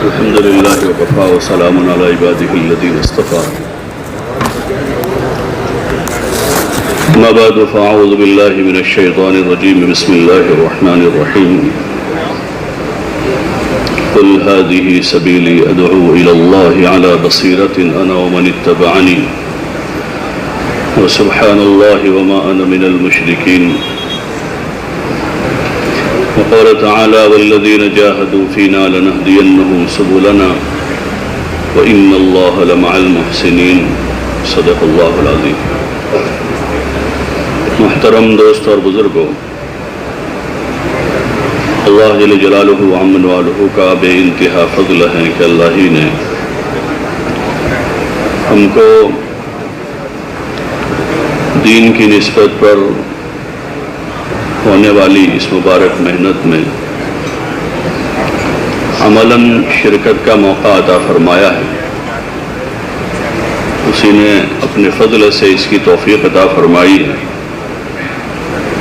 الحمد لله وكفى وسلام على عباده الذين اصطفى أما بعد فأعوذ بالله من الشيطان الرجيم بسم الله الرحمن الرحيم قل هذه سبيلي أدعو إلى الله على بصيرة أنا ومن اتبعني وسبحان الله وما أنا من المشركين وقال تعالى والذين جاهدوا فينا لنهدينهم سبلنا وإن الله لمع المحسنين صدق الله العظيم. محترم دوست اور بزرگوں، اللہ جل جلالہ وعمن والہ کا بے انتہا فضل ہے کہ اللہ ہی نے ہم کو دین کی نسبت پر ہونے والی اس مبارک محنت میں عملاً شرکت کا موقع عطا فرمایا ہے. اسی نے اپنے فضل سے اس کی توفیق عطا فرمائی ہے.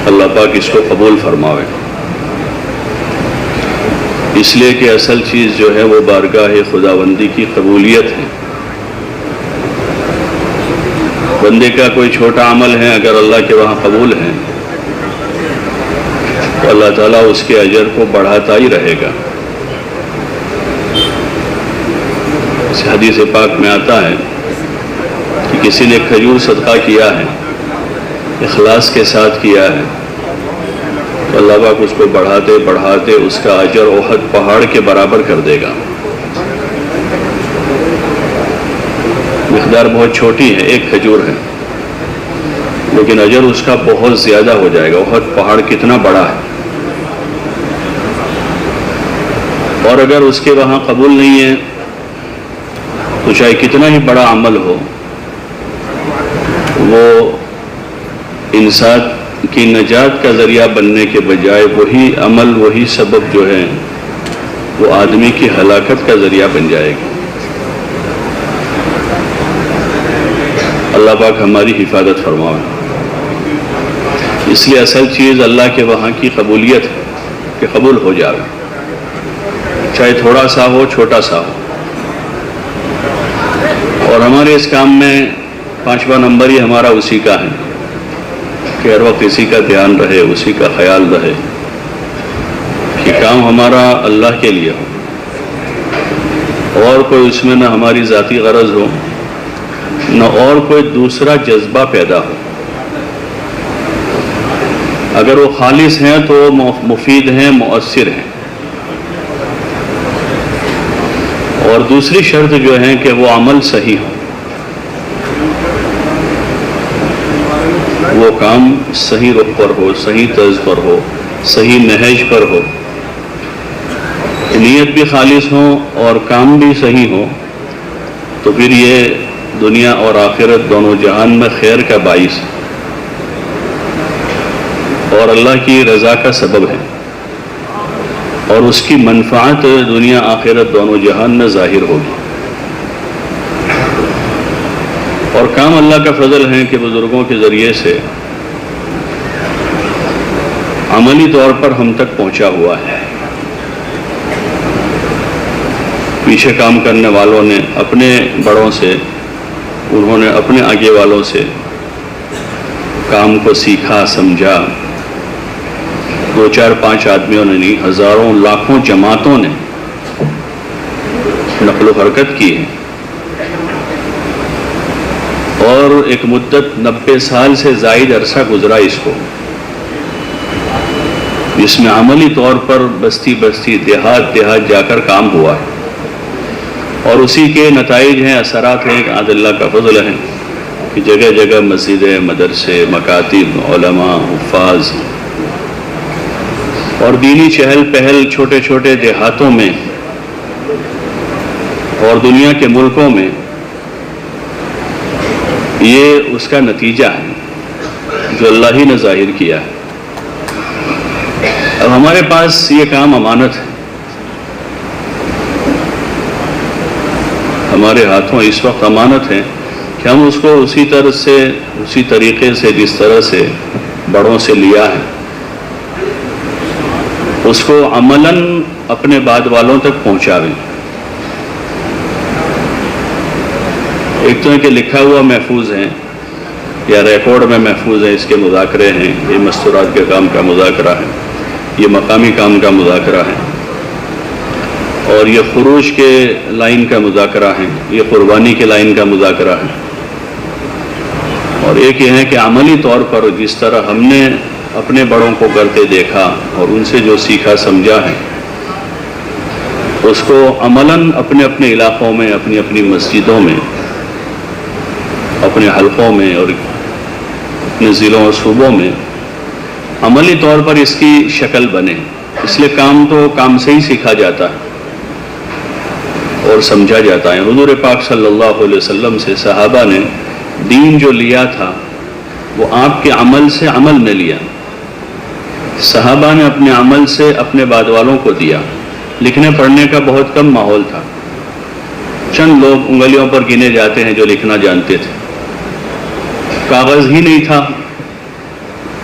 اللہ پاک اس کو قبول فرماوے، اس لیے کہ اصل چیز جو ہے وہ بارگاہ خداوندی کی قبولیت ہے. بندے کا کوئی چھوٹا عمل ہے اگر اللہ کے وہاں قبول ہے تو اللہ تعالیٰ اس کے اجر کو بڑھاتا ہی رہے گا. اس حدیث پاک میں آتا ہے کہ کسی نے کھجور صدقہ کیا ہے، اخلاص کے ساتھ کیا ہے، تو اللہ پاک اس کو بڑھاتے بڑھاتے اس کا اجر احد پہاڑ کے برابر کر دے گا. مقدار بہت چھوٹی ہے، ایک کھجور ہے، لیکن اجر اس کا بہت زیادہ ہو جائے گا. احد پہاڑ کتنا بڑا ہے، اور اگر اس کے وہاں قبول نہیں ہے تو چاہے کتنا ہی بڑا عمل ہو، وہ انسان کی نجات کا ذریعہ بننے کے بجائے وہی عمل، وہی سبب جو ہے وہ آدمی کی ہلاکت کا ذریعہ بن جائے گا. اللہ پاک ہماری حفاظت فرمائے. اس لیے اصل چیز اللہ کے وہاں کی قبولیت ہے کہ قبول ہو جائے، چاہے تھوڑا سا ہو، چھوٹا سا ہو. اور ہمارے اس کام میں 5واں نمبر ہی ہمارا اسی کا ہے کہ ہر وقت اسی کا دھیان رہے، اسی کا خیال رہے کہ کام ہمارا اللہ کے لیے ہو، اور کوئی اس میں نہ ہماری ذاتی غرض ہو، نہ اور کوئی دوسرا جذبہ پیدا ہو. اگر وہ خالص ہیں تو مفید ہیں، مؤثر ہیں. اور دوسری شرط جو ہے کہ وہ عمل صحیح ہو، وہ کام صحیح رخ پر ہو، صحیح طرز پر ہو، صحیح نہج پر ہو، نیت بھی خالص ہو اور کام بھی صحیح ہو، تو پھر یہ دنیا اور آخرت دونوں جہان میں خیر کا باعث اور اللہ کی رضا کا سبب ہے، اور اس کی منفعت دنیا آخرت دونوں جہان میں ظاہر ہوگی. اور کام اللہ کا فضل ہے کہ بزرگوں کے ذریعے سے عملی طور پر ہم تک پہنچا ہوا ہے. پیچھے کام کرنے والوں نے اپنے بڑوں سے، انہوں نے اپنے آگے والوں سے کام کو سیکھا، سمجھا. 2 4 5 آدمیوں نے نہیں، ہزاروں لاکھوں جماعتوں نے نقل و حرکت کی ہے. اور ایک مدت 90 سال سے زائد عرصہ گزرا اس کو، جس میں عملی طور پر بستی بستی، دیہات دیہات جا کر کام ہوا ہے. اور اسی کے نتائج ہیں، اثرات ہیں کہ آج اللہ کا فضل ہے کہ جگہ جگہ مسجدیں، مدرسے، مکاتب، علماء، حفاظ اور دینی چہل پہل چھوٹے چھوٹے دیہاتوں میں اور دنیا کے ملکوں میں، یہ اس کا نتیجہ ہے جو اللہ ہی نے ظاہر کیا ہے. اب ہمارے پاس یہ کام امانت ہے، ہمارے ہاتھوں اس وقت امانت ہے کہ ہم اس کو اسی طرح سے، اسی طریقے سے جس طرح سے بڑوں سے لیا ہے، اس کو عملاً اپنے بعد والوں تک پہنچاویں. ایک تو ہے کہ لکھا ہوا محفوظ ہیں یا ریکارڈ میں محفوظ ہے، اس کے مذاکرے ہیں، یہ مستورات کے کام کا مذاکرہ ہے، یہ مقامی کام کا مذاکرہ ہے، اور یہ خروج کے لائن کا مذاکرہ ہے، یہ قربانی کے لائن کا مذاکرہ ہے۔ اور ایک یہ ہے کہ عملی طور پر جس طرح ہم نے اپنے بڑوں کو کرتے دیکھا اور ان سے جو سیکھا سمجھا ہے، اس کو عملاً اپنے اپنے علاقوں میں، اپنی اپنی مسجدوں میں، اپنے حلقوں میں اور اپنے ضلعوں اور صوبوں میں عملی طور پر اس کی شکل بنے۔ اس لیے کام تو کام سے ہی سیکھا جاتا ہے اور سمجھا جاتا ہے۔ حضور پاک صلی اللہ علیہ وسلم سے صحابہ نے دین جو لیا تھا وہ آپ کے عمل سے عمل میں لیا، صحابہ نے اپنے عمل سے اپنے بعد والوں کو دیا۔ لکھنے پڑھنے کا بہت کم ماحول تھا، چند لوگ انگلیوں پر گنے جاتے ہیں جو لکھنا جانتے تھے، کاغذ ہی نہیں تھا،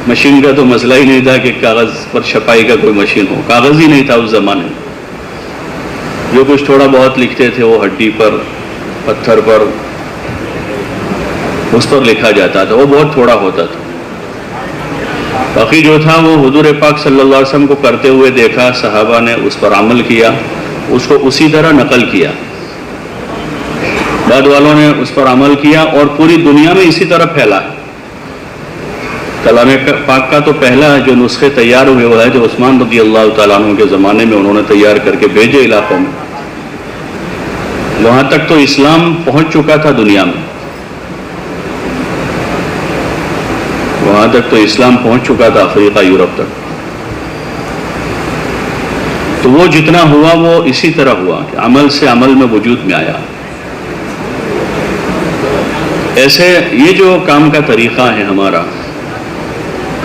مشین کا تو مسئلہ ہی نہیں تھا کہ کاغذ پر چھپائی کا کوئی مشین ہو، کاغذ ہی نہیں تھا اس زمانے میں۔ جو کچھ تھوڑا بہت لکھتے تھے وہ ہڈی پر، پتھر پر، اس پر لکھا جاتا تھا، وہ بہت تھوڑا ہوتا تھا۔ باقی جو تھا وہ حضور پاک صلی اللہ علیہ وسلم کو کرتے ہوئے دیکھا، صحابہ نے اس پر عمل کیا، اس کو اسی طرح نقل کیا، بعد والوں نے اس پر عمل کیا اور پوری دنیا میں اسی طرح پھیلا ہے۔ کلام پاک کا تو پہلا جو نسخے تیار ہوئے وہ ہے جو عثمان رضی اللہ تعالیٰ عنہ کے زمانے میں انہوں نے تیار کر کے بھیجے علاقوں میں۔ وہاں تک تو اسلام پہنچ چکا تھا دنیا میں، وہاں تک تو اسلام پہنچ چکا تھا افریقہ، یورپ تک۔ تو وہ جتنا ہوا وہ اسی طرح ہوا کہ عمل سے عمل میں وجود میں آیا۔ ایسے یہ جو کام کا طریقہ ہے ہمارا،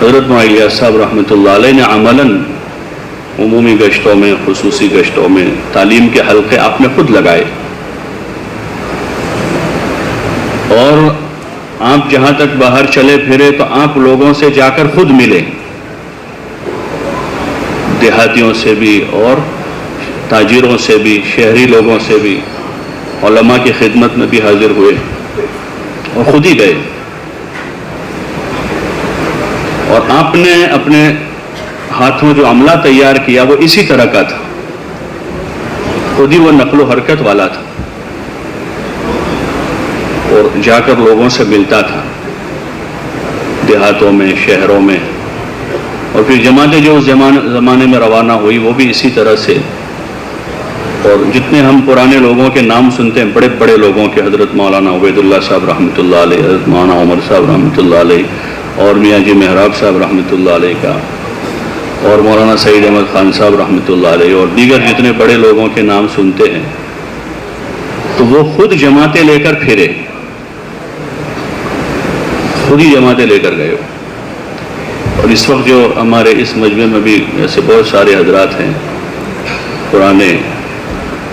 حضرت معاویہ صاحب رحمۃ اللہ علیہ نے عملاً عمومی گشتوں میں، خصوصی گشتوں میں، تعلیم کے حلقے آپ نے خود لگائے، اور آپ جہاں تک باہر چلے پھرے تو آپ لوگوں سے جا کر خود ملے، دیہاتیوں سے بھی اور تاجروں سے بھی، شہری لوگوں سے بھی، علماء کی خدمت میں بھی حاضر ہوئے اور خود ہی گئے۔ اور آپ نے اپنے ہاتھوں جو عملہ تیار کیا وہ اسی طرح کا تھا، خود ہی وہ نقل و حرکت والا تھا اور جا کر لوگوں سے ملتا تھا دیہاتوں میں، شہروں میں، اور پھر جماعتیں جو اس زمانے میں روانہ ہوئی وہ بھی اسی طرح سے۔ اور جتنے ہم پرانے لوگوں کے نام سنتے ہیں، بڑے بڑے لوگوں کے، حضرت مولانا عبید اللہ صاحب رحمۃ اللہ علیہ، حضرت مولانا عمر صاحب رحمۃ اللہ علیہ، اور میاں جی محراب صاحب رحمۃ اللہ علیہ کا، اور مولانا سعید احمد خان صاحب رحمۃ اللہ علیہ، اور دیگر جتنے بڑے لوگوں کے نام سنتے ہیں، تو وہ خود جماعتیں لے کر پھرے، خود ہی جماعتیں لے کر گئے۔ اور اس وقت جو ہمارے اس مجمع میں بھی ایسے بہت سارے حضرات ہیں پرانے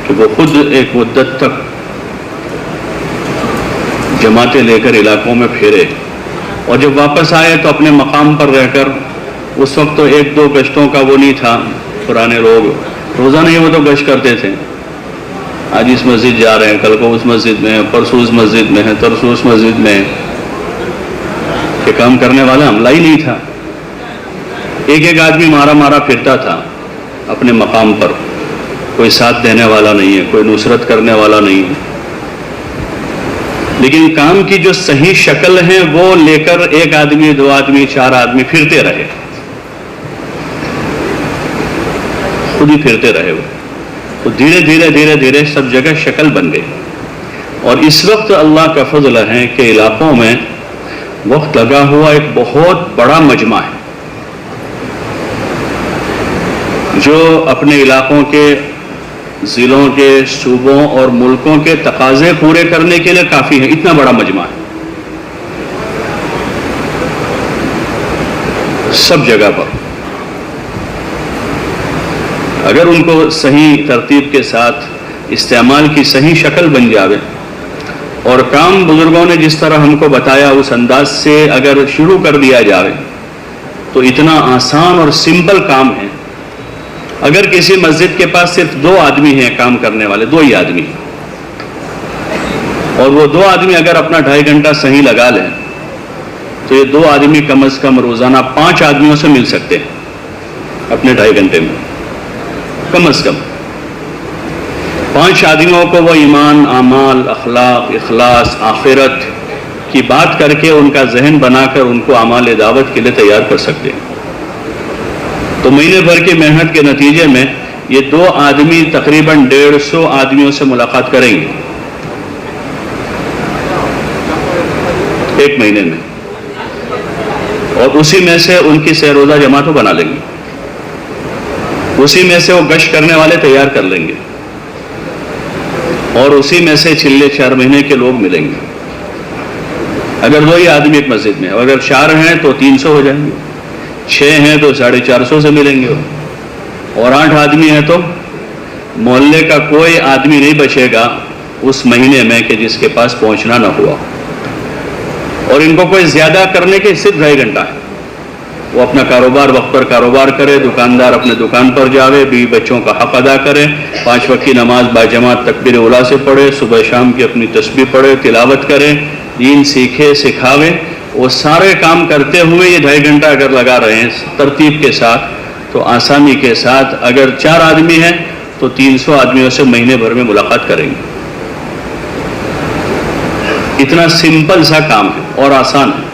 کہ وہ خود ایک مدت تک جماعتیں لے کر علاقوں میں پھرے، اور جب واپس آئے تو اپنے مقام پر رہ کر، اس وقت تو ایک دو گشتوں کا وہ نہیں تھا، پرانے لوگ روزانہ ہی وہ تو گشت کرتے تھے، آج اس مسجد جا رہے ہیں، کل کو اس مسجد میں ہیں، پرسوں اس مسجد میں ہیں، ترسوں اس مسجد میں ہیں، کہ کام کرنے والا عملہ ہی نہیں تھا۔ ایک ایک آدمی مارا مارا پھرتا تھا اپنے مقام پر، کوئی ساتھ دینے والا نہیں ہے، کوئی نصرت کرنے والا نہیں ہے۔ لیکن کام کی جو صحیح شکل ہے وہ لے کر ایک آدمی، دو آدمی، چار آدمی پھرتے رہے، خود ہی پھرتے رہے وہ، تو دھیرے دھیرے دھیرے دھیرے سب جگہ شکل بن گئی۔ اور اس وقت اللہ کا فضل ہے کہ علاقوں میں وقت لگا ہوا ایک بہت بڑا مجمع ہے جو اپنے علاقوں کے، ضلعوں کے، صوبوں اور ملکوں کے تقاضے پورے کرنے کے لیے کافی ہے۔ اتنا بڑا مجمع ہے سب جگہ پر، اگر ان کو صحیح ترتیب کے ساتھ استعمال کی صحیح شکل بن جاوے، اور کام بزرگوں نے جس طرح ہم کو بتایا اس انداز سے اگر شروع کر دیا جائے تو اتنا آسان اور سمپل کام ہے۔ اگر کسی مسجد کے پاس صرف 2 آدمی ہیں کام کرنے والے، 2 ہی آدمی، اور وہ 2 آدمی اگر اپنا 2.5 گھنٹہ صحیح لگا لیں تو یہ 2 آدمی کم از کم روزانہ 5 آدمیوں سے مل سکتے ہیں اپنے 2.5 گھنٹے میں، کم از کم 5 آدمیوں کو وہ ایمان، اعمال، اخلاق، اخلاص، آخرت کی بات کر کے ان کا ذہن بنا کر ان کو اعمال دعوت کے لیے تیار کر سکتے ہیں۔ تو مہینے بھر کی محنت کے نتیجے میں یہ 2 آدمی تقریباً 150 آدمیوں سے ملاقات کریں گے ایک مہینے میں، اور اسی میں سے ان کی سہ روزہ جماعتوں بنا لیں گے، اسی میں سے وہ گشت کرنے والے تیار کر لیں گے، اور اسی میں سے چھلے 4 مہینے کے لوگ ملیں گے۔ اگر 2 ہی آدمی ایک مسجد میں، اگر 4 ہیں تو 300 ہو جائیں گے، 6 ہیں تو 450 سے ملیں گے، اور 8 آدمی ہیں تو محلے کا کوئی آدمی نہیں بچے گا اس مہینے میں کہ جس کے پاس پہنچنا نہ ہوا۔ اور ان کو کوئی زیادہ کرنے کے صرف 2.5 گھنٹہ ہے، وہ اپنا کاروبار وقت پر کاروبار کرے، دکاندار اپنے دکان پر جاوے، بیوی بچوں کا حق ادا کرے، 5 وقت کی نماز باجماعت تکبیر اولیٰ سے پڑھے، صبح شام کی اپنی تسبیح پڑھے، تلاوت کرے، دین سیکھے، سکھاوے۔ وہ سارے کام کرتے ہوئے یہ 2.5 گھنٹہ اگر لگا رہے ہیں ترتیب کے ساتھ تو آسانی کے ساتھ، اگر 4 آدمی ہیں تو 300 آدمیوں سے مہینے بھر میں ملاقات کریں گے۔ اتنا سمپل سا کام ہے اور آسان ہے،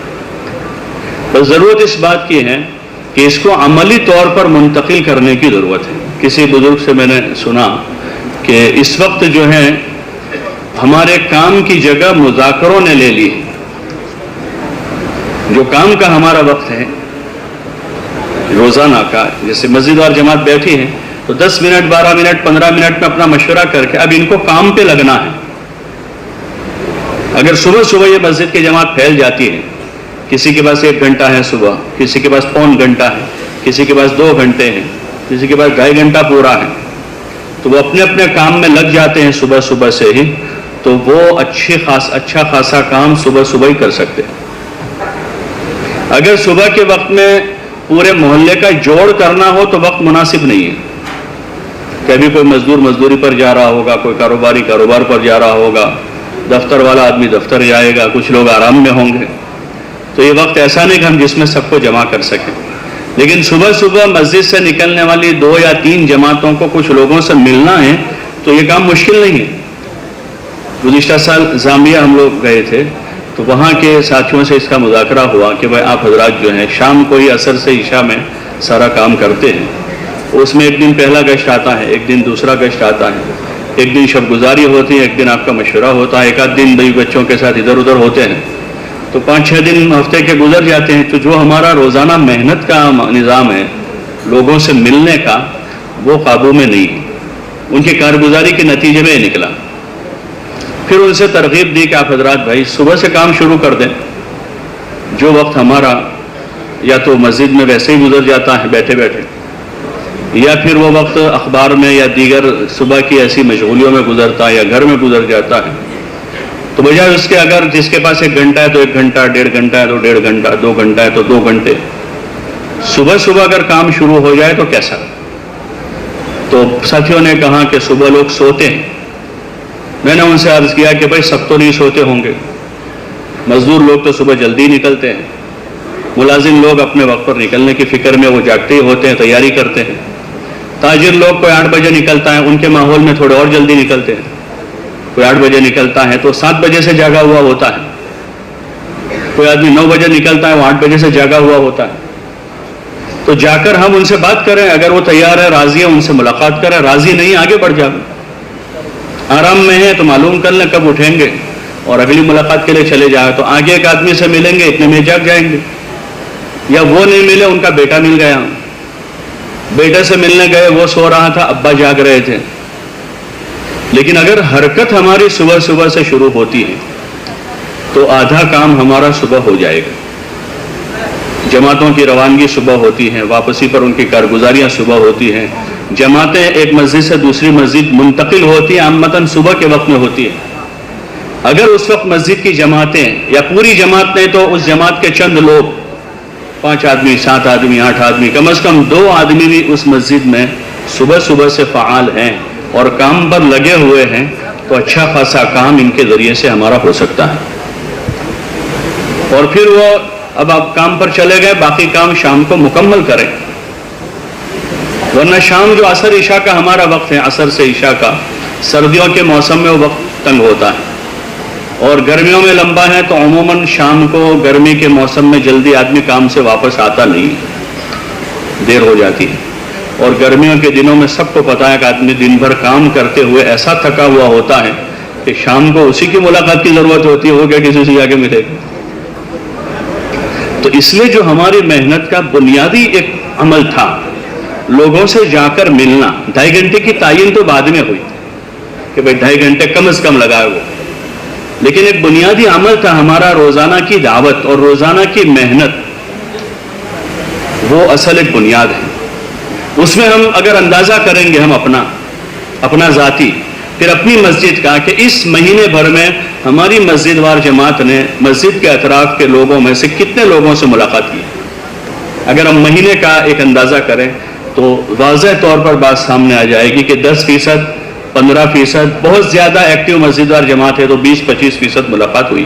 بس ضرورت اس بات کی ہے کہ اس کو عملی طور پر منتقل کرنے کی ضرورت ہے۔ کسی بزرگ سے میں نے سنا کہ اس وقت جو ہے ہمارے کام کی جگہ مذاکروں نے لے لی، جو کام کا ہمارا وقت ہے روزانہ کا، جیسے مسجد اور جماعت بیٹھی ہے تو 10 منٹ 12 منٹ 15 منٹ میں اپنا مشورہ کر کے اب ان کو کام پہ لگنا ہے۔ اگر صبح صبح یہ مسجد کی جماعت پھیل جاتی ہے، کسی کے پاس 1 گھنٹہ ہے صبح، کسی کے پاس 1.25 گھنٹہ ہے، کسی کے پاس 2 گھنٹے ہیں، کسی کے پاس 2.5 گھنٹہ پورا ہے، تو وہ اپنے اپنے کام میں لگ جاتے ہیں صبح صبح سے ہی، تو وہ اچھا خاصا کام صبح صبح ہی کر سکتے ہیں۔ اگر صبح کے وقت میں پورے محلے کا جوڑ کرنا ہو تو وقت مناسب نہیں ہے، کبھی کوئی مزدور مزدوری پر جا رہا ہوگا، کوئی کاروباری کاروبار پر جا رہا ہوگا، دفتر والا آدمی دفتر جائے گا، کچھ لوگ آرام میں ہوں گے، تو یہ وقت ایسا نہیں کہ ہم جس میں سب کو جمع کر سکیں۔ لیکن صبح صبح مسجد سے نکلنے والی 2 یا 3 جماعتوں کو کچھ لوگوں سے ملنا ہے تو یہ کام مشکل نہیں ہے۔ گزشتہ سال زامبیا ہم لوگ گئے تھے تو وہاں کے ساتھیوں سے اس کا مذاکرہ ہوا کہ بھائی آپ حضرات جو ہیں شام کو ہی عصر سے عشاء میں سارا کام کرتے ہیں، اس میں ایک دن پہلا گشت آتا ہے، ایک دن دوسرا گشت آتا ہے، ایک دن شب گزاری ہوتی ہے، ایک دن آپ کا مشورہ ہوتا ہے، ایک آدھ دن بیوی بچوں کے ساتھ ادھر ادھر ہوتے ہیں، تو 5-6 دن ہفتے کے گزر جاتے ہیں۔ تو جو ہمارا روزانہ محنت کا نظام ہے لوگوں سے ملنے کا، وہ قابو میں نہیں ہے۔ ان کی کارگزاری کے نتیجے میں یہ نکلا۔ پھر ان سے ترغیب دی کہ آپ حضرات بھائی صبح سے کام شروع کر دیں، جو وقت ہمارا یا تو مسجد میں ویسے ہی گزر جاتا ہے بیٹھے بیٹھے، یا پھر وہ وقت اخبار میں یا دیگر صبح کی ایسی مشغولیوں میں گزرتا ہے یا گھر میں گزر جاتا ہے، تو بجائے اس کے اگر جس کے پاس 1 گھنٹہ ہے تو 1 گھنٹہ، 1.5 گھنٹہ ہے تو 1.5 گھنٹہ، 2 گھنٹہ ہے تو 2 گھنٹے، صبح صبح اگر کام شروع ہو جائے تو کیسا؟ تو ساتھیوں نے کہا کہ صبح لوگ سوتے ہیں۔ میں نے ان سے عرض کیا کہ بھائی سب تو نہیں سوتے ہوں گے، مزدور لوگ تو صبح جلدی نکلتے ہیں، ملازم لوگ اپنے وقت پر نکلنے کی فکر میں وہ جاگتے ہی ہوتے ہیں، تیاری کرتے ہیں، تاجر لوگ کوئی 8 بجے نکلتا ہے، ان کے ماحول میں تھوڑے اور جلدی نکلتے ہیں، کوئی 8 بجے نکلتا ہے تو 7 بجے سے جاگا ہوا ہوتا ہے، کوئی آدمی 9 بجے نکلتا ہے وہ 8 بجے سے جاگا ہوا ہوتا ہے۔ تو جا کر ہم ان سے بات کریں، اگر وہ تیار ہے راضی ہے ان سے ملاقات کریں، راضی نہیں آگے بڑھ جائیں، آرام میں ہیں تو معلوم کر لیں کب اٹھیں گے اور اگلی ملاقات کے لیے چلے جائیں، تو آگے ایک آدمی سے ملیں گے اتنے میں جاگ جائیں گے، یا وہ نہیں ملے ان کا بیٹا مل گیا، بیٹے سے ملنے گئے وہ سو رہا تھا ابا جاگ رہے تھے۔ لیکن اگر حرکت ہماری صبح صبح سے شروع ہوتی ہے تو آدھا کام ہمارا صبح ہو جائے گا۔ جماعتوں کی روانگی صبح ہوتی ہے، واپسی پر ان کی کارگزاریاں صبح ہوتی ہیں، جماعتیں ایک مسجد سے دوسری مسجد منتقل ہوتی ہیں، عامتاً صبح کے وقت میں ہوتی ہے۔ اگر اس وقت مسجد کی جماعتیں یا پوری جماعت نہیں تو اس جماعت کے چند لوگ، 5 آدمی 7 آدمی 8 آدمی، کم از کم 2 آدمی بھی اس مسجد میں صبح صبح سے فعال ہیں اور کام پر لگے ہوئے ہیں، تو تو اچھا خاصا کام ان کے ذریعے سے ہمارا ہو سکتا ہے. اور پھر وہ اب آپ کام پر چلے گئے، باقی کام شام کو مکمل کریں، ورنہ شام جو عصر عشاء کا ہمارا وقت ہے، عصر سے عشاء کا، سردیوں کے موسم میں وہ وقت تنگ ہوتا ہے اور گرمیوں میں لمبا ہے، تو عموماً شام کو گرمی کے موسم میں جلدی آدمی کام سے واپس آتا نہیں، دیر ہو جاتی ہے. اور گرمیوں کے دنوں میں سب کو پتہ ہے کہ آدمی دن بھر کام کرتے ہوئے ایسا تھکا ہوا ہوتا ہے کہ شام کو اسی کی ملاقات کی ضرورت ہوتی ہے، وہ کیا کسی سے جا کے ملے گا. تو اس لیے جو ہماری محنت کا بنیادی ایک عمل تھا، لوگوں سے جا کر ملنا، 2.5 گھنٹے کی تعین تو بعد میں ہوئی کہ بھائی 2.5 گھنٹے کم از کم لگائے وہ، لیکن ایک بنیادی عمل تھا ہمارا روزانہ کی دعوت اور روزانہ کی محنت، وہ اصل ایک بنیاد ہے. اس میں ہم اگر اندازہ کریں گے ہم اپنا ذاتی، پھر اپنی مسجد کا، کہ اس مہینے بھر میں ہماری مسجد وار جماعت نے مسجد کے اطراف کے لوگوں میں سے کتنے لوگوں سے ملاقات کی، اگر ہم مہینے کا ایک اندازہ کریں تو واضح طور پر بات سامنے آ جائے گی کہ 10%، 15%، بہت زیادہ ایکٹیو مسجد وار جماعت ہے تو 20-25% ملاقات ہوئی.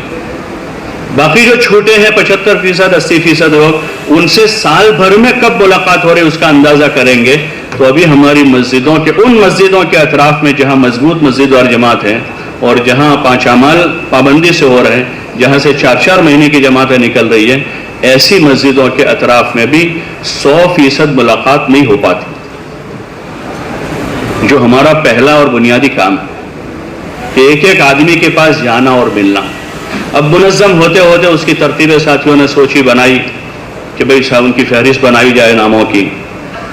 باقی جو چھوٹے ہیں 75%، 80% لوگ، ان سے سال بھر میں کب ملاقات ہو رہی ہے اس کا اندازہ کریں گے تو ابھی ہماری مسجدوں کے، ان مسجدوں کے اطراف میں جہاں مضبوط مسجد وار جماعت ہے اور جہاں 5 اعمال پابندی سے ہو رہے ہیں، جہاں سے 4 مہینے کی جماعتیں نکل رہی ہیں، ایسی مسجدوں کے اطراف میں بھی 100% ملاقات نہیں ہو پاتی، جو ہمارا پہلا اور بنیادی کام ہے کہ ایک ایک آدمی کے پاس جانا اور ملنا. اب منظم ہوتے ہوتے اس کی ترتیب ساتھیوں نے سوچی، بنائی کہ بھئی صاحب ان کی فہرست بنائی جائے ناموں کی،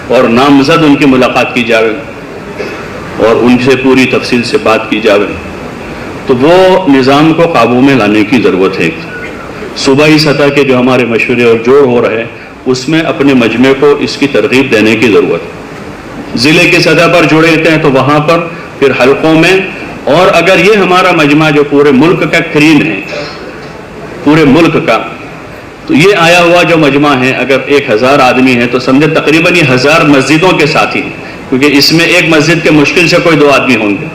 اور نامزد ان کی ملاقات کی جائے اور ان سے پوری تفصیل سے بات کی جائے. تو وہ نظام کو قابو میں لانے کی ضرورت ہے. صوبائی سطح کے جو ہمارے مشورے اور جوڑ ہو رہے ہیں، اس میں اپنے مجمع کو اس کی ترغیب دینے کی ضرورت ہے. ضلع کی سطح پر جڑے ہوتے ہیں تو وہاں پر پھر حلقوں میں، اور اگر یہ ہمارا مجمع جو پورے ملک کا کریم ہے، پورے ملک کا، تو یہ آیا ہوا جو مجمع ہے، اگر 1000 آدمی ہے تو سمجھے تقریباً یہ 1000 مسجدوں کے ساتھی ہیں، کیونکہ اس میں ایک مسجد کے مشکل سے کوئی 2 آدمی ہوں گے.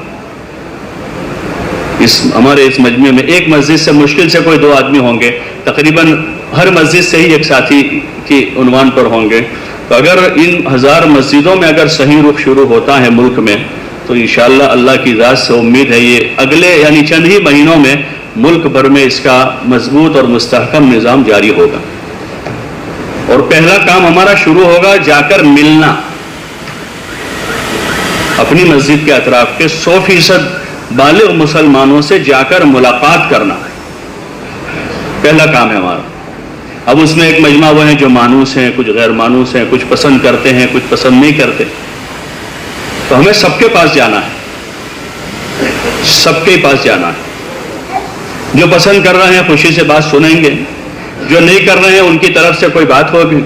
ہمارے اس مجمع میں ایک مسجد سے مشکل سے کوئی 2 آدمی ہوں گے، تقریباً ہر مسجد سے ہی ایک ساتھی کی عنوان پر ہوں گے. تو اگر ان 1000 مسجدوں میں اگر صحیح رخ شروع ہوتا ہے ملک میں، تو انشاءاللہ اللہ کی ذات سے امید ہے یہ اگلے یعنی چند ہی مہینوں میں ملک بھر میں اس کا مضبوط اور مستحکم نظام جاری ہوگا. اور پہلا کام ہمارا شروع ہوگا جا کر ملنا، اپنی مسجد کے اطراف کے 100% بالغ مسلمانوں سے جا کر ملاقات کرنا، پہلا کام ہے ہمارا. اب اس میں ایک مجمع وہ ہیں جو مانوس ہیں، کچھ غیر مانوس ہیں، کچھ پسند کرتے ہیں، کچھ پسند نہیں کرتے. تو ہمیں سب کے پاس جانا ہے، سب کے پاس جانا ہے. جو پسند کر رہے ہیں خوشی سے بات سنیں گے، جو نہیں کر رہے ہیں ان کی طرف سے کوئی بات ہوگی،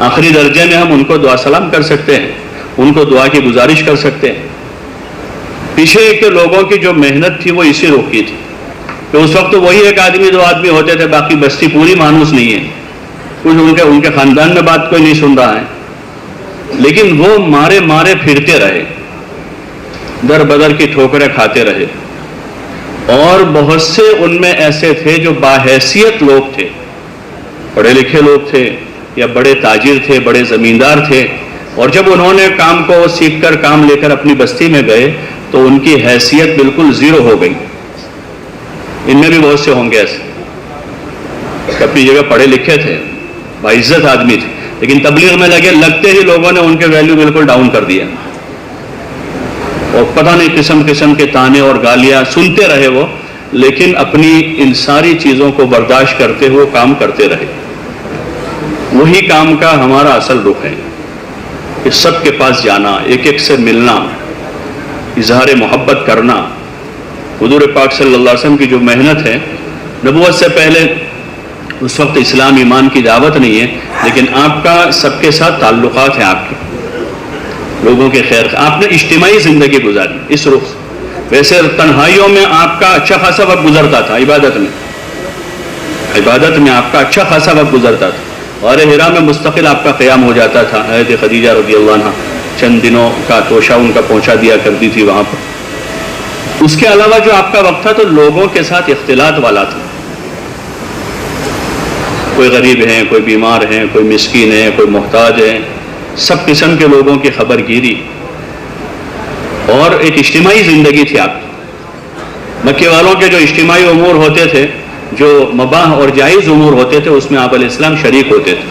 آخری درجے میں ہم ان کو دعا سلام کر سکتے ہیں، ان کو دعا کی گزارش کر سکتے ہیں. پیچھے کے لوگوں کی جو محنت تھی وہ اسی رخ کی تھی کہ اس وقت وہی 1 آدمی 2 آدمی ہوتے تھے، باقی بستی پوری مانوس نہیں ہے، کچھ ان کے خاندان میں بات کوئی نہیں سن رہا ہے، لیکن وہ مارے پھرتے رہے، در بدر کی ٹھوکریں کھاتے رہے. اور بہت سے ان میں ایسے تھے جو باحیثیت لوگ تھے، پڑھے لکھے لوگ تھے یا بڑے تاجر تھے، بڑے زمیندار تھے، اور جب انہوں نے کام کو سیکھ کر کام لے کر اپنی بستی میں گئے تو ان کی حیثیت بالکل زیرو ہو گئی. ان میں بھی بہت سے ہوں گے ایسے کہ اپنی جگہ پڑھے لکھے تھے، باعزت آدمی تھے، لیکن تبلیغ میں لگتے ہی لوگوں نے ان کے ویلیو بالکل ڈاؤن کر دیا، اور پتہ نہیں قسم قسم کے تانے اور گالیاں سنتے رہے وہ، لیکن اپنی ان ساری چیزوں کو برداشت کرتے ہوئے کام کرتے رہے. وہی کام کا ہمارا اصل رخ ہے کہ سب کے پاس جانا، ایک ایک سے ملنا، اظہار محبت کرنا. حضور پاک صلی اللہ علیہ وسلم کی جو محنت ہے، نبوت سے پہلے اس وقت اسلام ایمان کی دعوت نہیں ہے، لیکن آپ کا سب کے ساتھ تعلقات ہیں، آپ کے لوگوں کے خیر، آپ نے اجتماعی زندگی گزاری اس رخ. ویسے تنہائیوں میں آپ کا اچھا خاصا وقت گزرتا تھا، عبادت میں آپ کا اچھا خاصا وقت گزرتا تھا. غار حرا میں مستقل آپ کا قیام ہو جاتا تھا. حضرت خدیجہ رضی اللہ عنہ چند دنوں کا توشہ ان کا پہنچا دیا کرتی تھی وہاں پر. اس کے علاوہ جو آپ کا وقت تھا تو لوگوں کے ساتھ اختلاط والا تھا. کوئی غریب ہیں، کوئی بیمار ہیں، کوئی مسکین ہیں، کوئی محتاج ہیں، سب قسم کے لوگوں کی خبر گیری، اور ایک اجتماعی زندگی تھی آپ کی. مکے والوں کے جو اجتماعی امور ہوتے تھے، جو مباح اور جائز امور ہوتے تھے، اس میں آپ علیہ السلام شریک ہوتے تھے.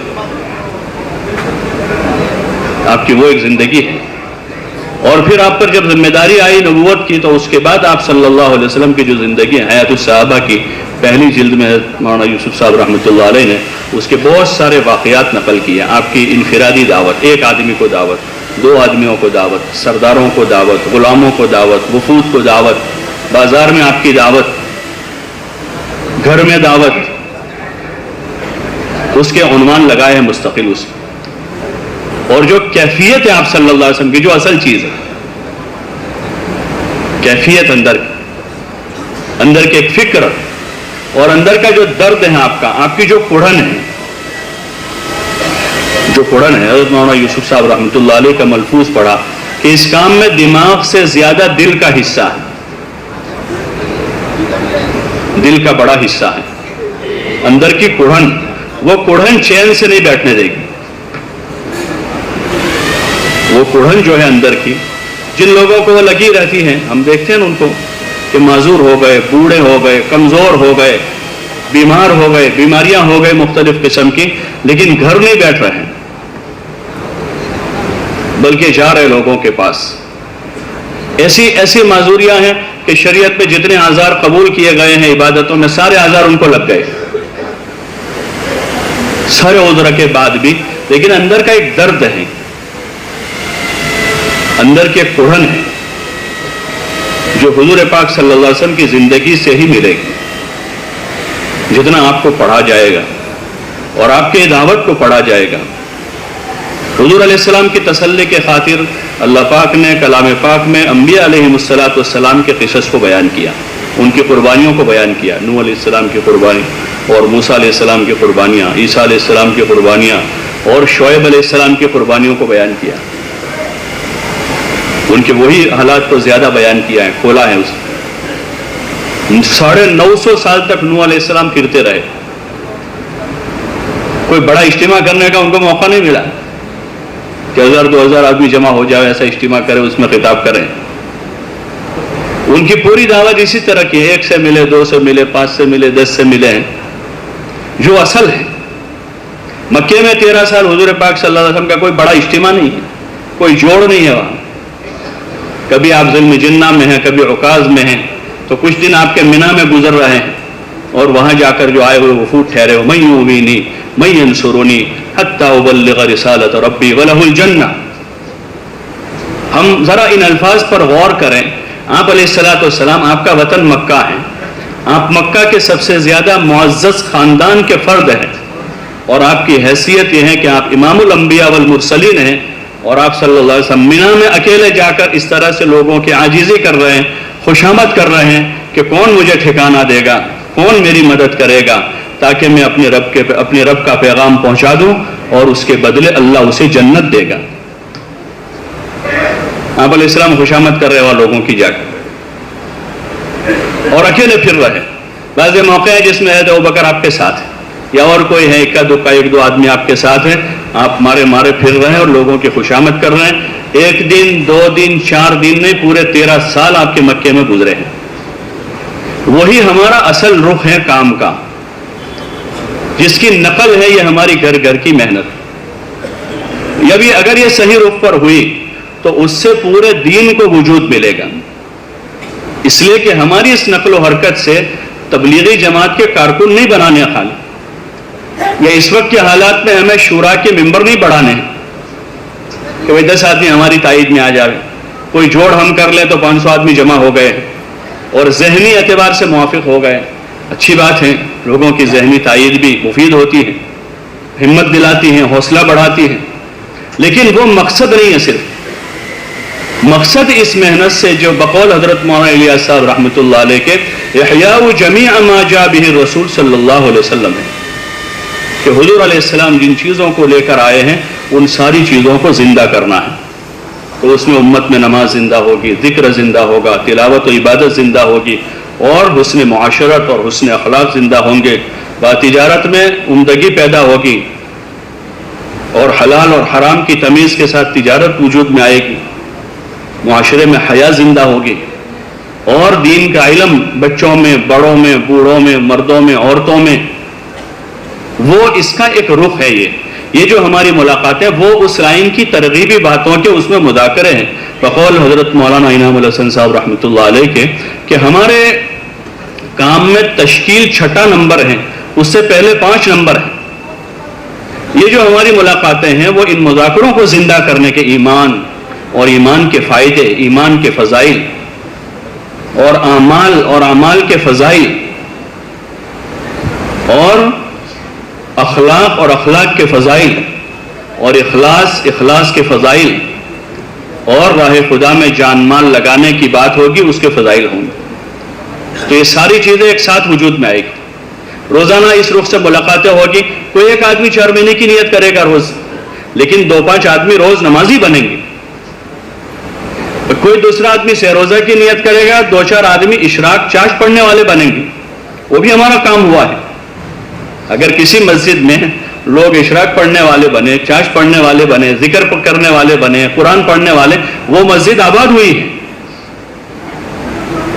آپ کی وہ ایک زندگی ہے. اور پھر آپ پر جب ذمہ داری آئی نبوت کی، تو اس کے بعد آپ صلی اللہ علیہ وسلم کی جو زندگی ہے حیات الصحابہ کی پہلی جلد میں مولانا یوسف صاحب رحمۃ اللہ علیہ نے اس کے بہت سارے واقعات نقل کیے. آپ کی انفرادی دعوت، ایک آدمی کو دعوت، 2 آدمیوں کو دعوت، سرداروں کو دعوت، غلاموں کو دعوت، وفود کو دعوت، بازار میں آپ کی دعوت، گھر میں دعوت، اس کے عنوان لگائے ہیں مستقل اس. اور جو کیفیت ہے آپ صلی اللہ علیہ وسلم کی، جو اصل چیز ہے، کیفیت اندر کی ایک فکر اور اندر کا جو درد ہے آپ کی جو کڑھن ہے، حضرت مولانا یوسف صاحب رحمۃ اللہ علیہ کا ملفوظ پڑھا کہ اس کام میں دماغ سے زیادہ دل کا حصہ ہے. دل کا بڑا حصہ ہے. اندر کی کڑھن، وہ کڑھن چین سے نہیں بیٹھنے دے گی. وہ کڑھن جو ہے اندر کی، جن لوگوں کو وہ لگی رہتی ہے، ہم دیکھتے ہیں ان کو کہ معذور ہو گئے، بوڑھے ہو گئے، کمزور ہو گئے، بیمار ہو گئے، بیماریاں ہو گئے مختلف قسم کی، لیکن گھر نہیں بیٹھ رہے ہیں بلکہ جا رہے لوگوں کے پاس. ایسی معذوریاں ہیں کہ شریعت میں جتنے آزار قبول کیے گئے ہیں عبادتوں میں، سارے آزار ان کو لگ گئے، سارے عذر کے بعد بھی. لیکن اندر کا ایک درد ہے، اندر کی ایک کڑھن ہے، جو حضور پاک صلی اللہ علیہ وسلم کی زندگی سے ہی ملے گی. جتنا آپ کو پڑھا جائے گا اور آپ کے دعوت کو پڑھا جائے گا. حضور علیہ السلام کی تسلی کے خاطر اللہ پاک نے کلام پاک میں انبیاء علیہ السلام کے قصص کو بیان کیا، ان کی قربانیوں کو بیان کیا. نوح علیہ السلام کی قربانی، اور موسیٰ علیہ السلام کی قربانیاں، عیسیٰ علیہ السلام کی قربانیاں، اور شعیب علیہ السلام کی قربانیوں کو بیان کیا. ان کے وہی حالات کو زیادہ بیان کیا ہے، کھولا ہے اس. 950 سال تک نوح علیہ السلام پھرتے رہے. کوئی بڑا اجتماع کرنے کا ان کو موقع نہیں ملا کہ 1000-2000 آدمی جمع ہو جائے، ایسا اجتماع کرے، اس میں خطاب کریں. ان کی پوری دعوت اسی طرح کی ہے، 1 سے ملے، 2 سے ملے، 5 سے ملے، 10 سے ملے ہیں، جو اصل ہے. مکے میں 13 سال حضور پاک صلی اللہ علیہ وسلم کا کوئی بڑا اجتماع نہیں ہے، کوئی جوڑ نہیں ہے وہاں. کبھی آپ ظلم جنہ میں ہیں، کبھی عکاظ میں ہیں، تو کچھ دن آپ کے منی میں گزر رہے ہیں، اور وہاں جا کر جو آئے ہوئے وفود ٹھہرے ہو، من یؤوینی من ینصرنی حتی ابلغ رسالۃ ربی ولہ الجنہ. ہم ذرا ان الفاظ پر غور کریں. آپ علیہ السلام، آپ کا وطن مکہ ہے، آپ مکہ کے سب سے زیادہ معزز خاندان کے فرد ہیں، اور آپ کی حیثیت یہ ہے کہ آپ امام الانبیاء والمرسلین ہیں، اور آپ صلی اللہ علیہ وسلم منی میں اکیلے جا کر اس طرح سے لوگوں کی عاجزی کر رہے ہیں، خوشامد کر رہے ہیں کہ کون مجھے ٹھکانہ دے گا، کون میری مدد کرے گا، تاکہ میں اپنے رب کا پیغام پہنچا دوں، اور اس کے بدلے اللہ اسے جنت دے گا. آپ علیہ السلام خوشامد کر رہے ہیں لوگوں کی جا کر، اور اکیلے پھر رہے. بعض موقع ہے جس میں حضرت ابوبکر آپ کے ساتھ ہے، یا اور کوئی ہے، 1-2 آدمی آپ کے ساتھ ہیں، آپ مارے پھر رہے ہیں اور لوگوں کی خوشامد کر رہے ہیں. 1 دن 2 دن 4 دن نہیں، پورے 13 سال آپ کے مکے میں گزرے ہیں. وہی ہمارا اصل رخ ہے کام کا، جس کی نقل ہے یہ ہماری گھر گھر کی محنت. اگر یہ صحیح رخ پر ہوئی تو اس سے پورے دین کو وجود ملے گا. اس لیے کہ ہماری اس نقل و حرکت سے تبلیغی جماعت کے کارکن نہیں بنانے خالی، یا اس وقت کے حالات میں ہمیں شورا کے ممبر نہیں بڑھانے ہیں کہ 10 آدمی ہماری تائید میں آ جائے. کوئی جوڑ ہم کر لیں تو 500 آدمی جمع ہو گئے اور ذہنی اعتبار سے موافق ہو گئے. اچھی بات ہے، لوگوں کی ذہنی تائید بھی مفید ہوتی ہے، ہمت دلاتی ہیں، حوصلہ بڑھاتی ہیں. لیکن وہ مقصد نہیں ہے. صرف مقصد اس محنت سے جو بقول حضرت مولانا الیاس صاحب رحمۃ اللہ علیہ کے احیاء جمیع ما جاء بہ الرسول صلی اللہ علیہ وسلم ہے کہ حضور علیہ السلام جن چیزوں کو لے کر آئے ہیں ان ساری چیزوں کو زندہ کرنا ہے. تو اس میں امت میں نماز زندہ ہوگی، ذکر زندہ ہوگا، تلاوت و عبادت زندہ ہوگی، اور حسن معاشرت اور حسن اخلاق زندہ ہوں گے، تجارت میں عمدگی پیدا ہوگی، اور حلال اور حرام کی تمیز کے ساتھ تجارت وجود میں آئے گی، معاشرے میں حیا زندہ ہوگی، اور دین کا علم بچوں میں، بڑوں میں، بوڑھوں میں، مردوں میں، عورتوں میں، وہ اس کا ایک رخ ہے۔ یہ جو ہماری ملاقاتیں وہ اس لائن کی ترغیبی باتوں کے اس میں مذاکرے ہیں، بقول حضرت مولانا انعام الحسن صاحب رحمۃ اللہ علیہ کے، کہ ہمارے کام میں تشکیل 6 نمبر ہیں، اس سے پہلے 5 نمبر ہیں۔ یہ جو ہماری ملاقاتیں ہیں وہ ان مذاکروں کو زندہ کرنے کے، ایمان اور ایمان کے فائدے، ایمان کے فضائل، اور اعمال کے فضائل، اور اخلاق اور اخلاق کے فضائل، اور اخلاص کے فضائل، اور راہ خدا میں جان مال لگانے کی بات ہوگی، اس کے فضائل ہوں گے۔ تو یہ ساری چیزیں ایک ساتھ وجود میں آئے گی۔ روزانہ اس رخ سے ملاقاتیں ہوگی۔ کوئی ایک آدمی 4 مہینے کی نیت کرے گا روز، لیکن 2-5 آدمی روز نمازی بنیں گے۔ کوئی دوسرا آدمی سہ روزہ کی نیت کرے گا، 2-4 آدمی اشراق چاش پڑھنے والے بنیں گے۔ وہ بھی ہمارا کام ہوا ہے۔ اگر کسی مسجد میں لوگ اشراق پڑھنے والے بنے، چاش پڑھنے والے بنے، ذکر کرنے والے بنے، قرآن پڑھنے والے، وہ مسجد آباد ہوئی ہے۔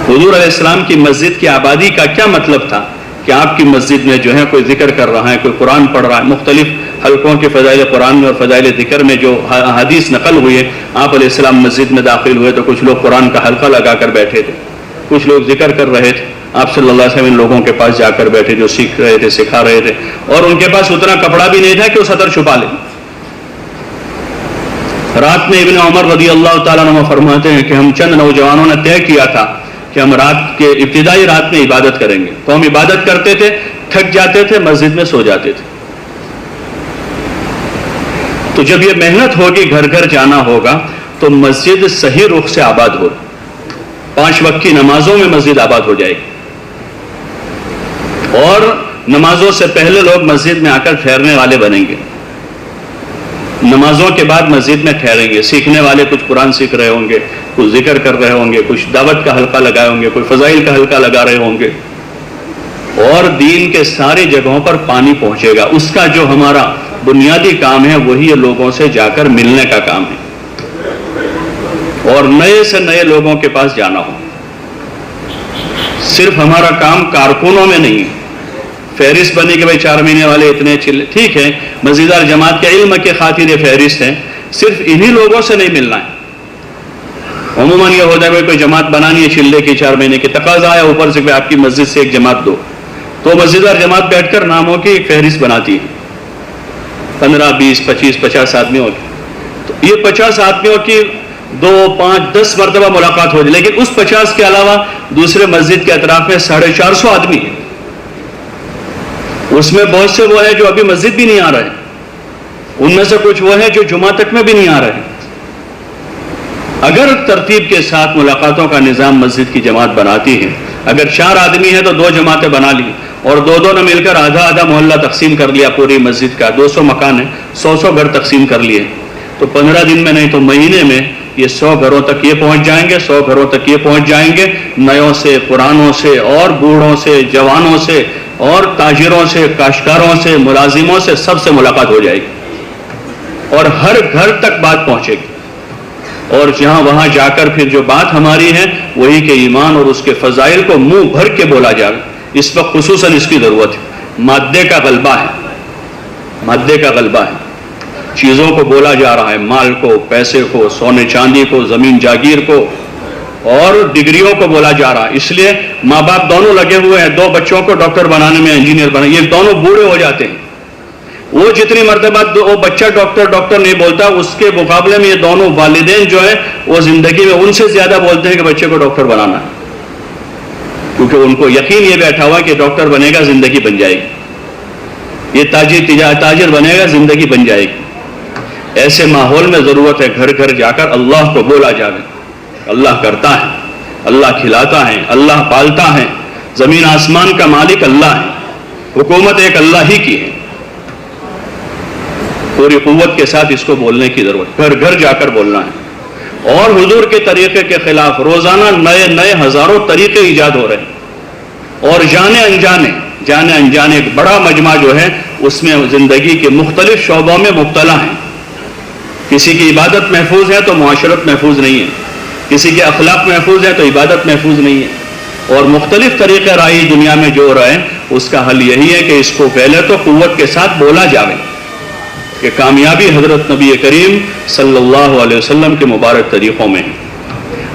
حضور علیہ السلام کی مسجد کی آبادی کا کیا مطلب تھا؟ کہ آپ کی مسجد میں جو ہے کوئی ذکر کر رہا ہے، کوئی قرآن پڑھ رہا ہے۔ مختلف حلقوں کے فضائل قرآن میں اور فضائل ذکر میں جو حدیث نقل ہوئی ہے، آپ علیہ السلام مسجد میں داخل ہوئے تو کچھ لوگ قرآن کا حلقہ لگا کر بیٹھے تھے، کچھ لوگ ذکر کر رہے تھے۔ آپ صلی اللہ علیہ وسلم ان لوگوں کے پاس جا کر بیٹھے جو سیکھ رہے تھے، سکھا رہے تھے، اور ان کے پاس اتنا کپڑا بھی نہیں تھا کہ وہ سطر چھپا لیں۔ رات میں ابن عمر رضی اللہ تعالیٰ عنہ فرماتے ہیں کہ ہم چند نوجوانوں نے طے کیا تھا کہ ہم رات کے ابتدائی رات میں عبادت کریں گے، تو ہم عبادت کرتے تھے، تھک جاتے تھے، مسجد میں سو جاتے تھے۔ تو جب یہ محنت ہوگی، گھر گھر جانا ہوگا، تو مسجد صحیح رخ سے آباد ہوگی۔ 5 وقت کی نمازوں میں مسجد آباد ہو جائے گی، اور نمازوں سے پہلے لوگ مسجد میں آ کر ٹھہرنے والے بنیں گے، نمازوں کے بعد مسجد میں ٹھہریں گے۔ سیکھنے والے کچھ قرآن سیکھ رہے ہوں گے، کچھ ذکر کر رہے ہوں گے، کچھ دعوت کا حلقہ لگائے ہوں گے، کوئی فضائل کا حلقہ لگا رہے ہوں گے، اور دین کے ساری جگہوں پر پانی پہنچے گا۔ اس کا جو ہمارا بنیادی کام ہے وہی ہے لوگوں سے جا کر ملنے کا کام ہے، اور نئے سے نئے لوگوں کے پاس جانا ہو۔ صرف ہمارا کام کارکنوں میں نہیں ہے، فہرست بنی کہ بھائی 4 مہینے والے اتنے چلے، ٹھیک ہے، مزیدار جماعت کے علم کے خاطر یہ فہرست ہے، صرف انہی لوگوں سے نہیں ملنا ہے۔ عموماً یہ ہوتا ہے کوئی جماعت بنانی ہے چلے کی 4 مہینے کی، تقاضا آیا اوپر سے کہ آپ کی مسجد سے ایک جماعت دو، تو مزیدار جماعت بیٹھ کر ناموں کی ایک فہرست بناتی ہے، 15 20 25 50 آدمیوں کی۔ تو یہ 50 آدمیوں کی 2 5 10 مرتبہ ملاقات ہو جائے، لیکن اس 50 کے علاوہ دوسرے مسجد کے اطراف میں 450 آدمی ہیں۔ اس میں بہت سے وہ ہیں جو ابھی مسجد بھی نہیں آ رہے، ان میں سے کچھ وہ ہیں جو جمعہ تک میں بھی نہیں آ رہے۔ اگر ترتیب کے ساتھ ملاقاتوں کا نظام مسجد کی جماعت بناتی ہے، اگر 4 آدمی ہیں تو 2 جماعتیں بنا لی، اور 2 نے مل کر آدھا آدھا محلہ تقسیم کر لیا پوری مسجد کا، 200 مکان ہے، 100 گھر تقسیم کر لیے، تو 15 دن میں نہیں تو مہینے میں یہ 100 گھروں تک یہ پہنچ جائیں گے، 100 گھروں تک یہ پہنچ جائیں گے، نیوں سے، پرانوں سے، اور بوڑھوں سے، جوانوں سے، اور تاجروں سے، کاشتکاروں سے، ملازموں سے، سب سے ملاقات ہو جائے گی، اور ہر گھر تک بات پہنچے گی۔ اور جہاں وہاں جا کر پھر جو بات ہماری ہے وہی کہ ایمان اور اس کے فضائل کو منہ بھر کے بولا جائے۔ اس وقت خصوصاً اس کی ضرورت ہے، مادے کا غلبہ ہے، مادے کا غلبہ ہے، چیزوں کو بولا جا رہا ہے، مال کو، پیسے کو، سونے چاندی کو، زمین جاگیر کو، اور ڈگریوں کو بولا جا رہا ہے۔ اس لیے ماں باپ دونوں لگے ہوئے ہیں 2 بچوں کو ڈاکٹر بنانے میں، انجینئر بنانے، یہ دونوں بوڑھے ہو جاتے ہیں۔ وہ جتنی مرتبہ وہ بچہ ڈاکٹر نہیں بولتا، اس کے مقابلے میں یہ دونوں والدین جو ہیں وہ زندگی میں ان سے زیادہ بولتے ہیں کہ بچے کو ڈاکٹر بنانا ہے، کیونکہ ان کو یقین یہ بیٹھا ہوا کہ ڈاکٹر بنے گا زندگی بن جائے گی، یہ تاجر بنے گا زندگی بن جائے گی۔ ایسے ماحول میں ضرورت ہے گھر گھر جا کر اللہ کو بولا جائے۔ اللہ کرتا ہے، اللہ کھلاتا ہے، اللہ پالتا ہے، زمین آسمان کا مالک اللہ ہے، حکومت ایک اللہ ہی کی ہے۔ پوری قوت کے ساتھ اس کو بولنے کی ضرورت، گھر گھر جا کر بولنا ہے۔ اور حضور کے طریقے کے خلاف روزانہ نئے نئے ہزاروں طریقے ایجاد ہو رہے ہیں، اور جانے انجانے ایک بڑا مجمع جو ہے اس میں زندگی کے مختلف شعبوں میں مبتلا ہیں۔ کسی کی عبادت محفوظ ہے تو معاشرت محفوظ نہیں ہے، کسی کے اخلاق محفوظ ہے تو عبادت محفوظ نہیں ہے، اور مختلف طریقے رائی دنیا میں جو رہے ہیں، اس کا حل یہی ہے کہ اس کو پہلے تو قوت کے ساتھ بولا جائے کہ کامیابی حضرت نبی کریم صلی اللہ علیہ وسلم کے مبارک طریقوں میں ہے۔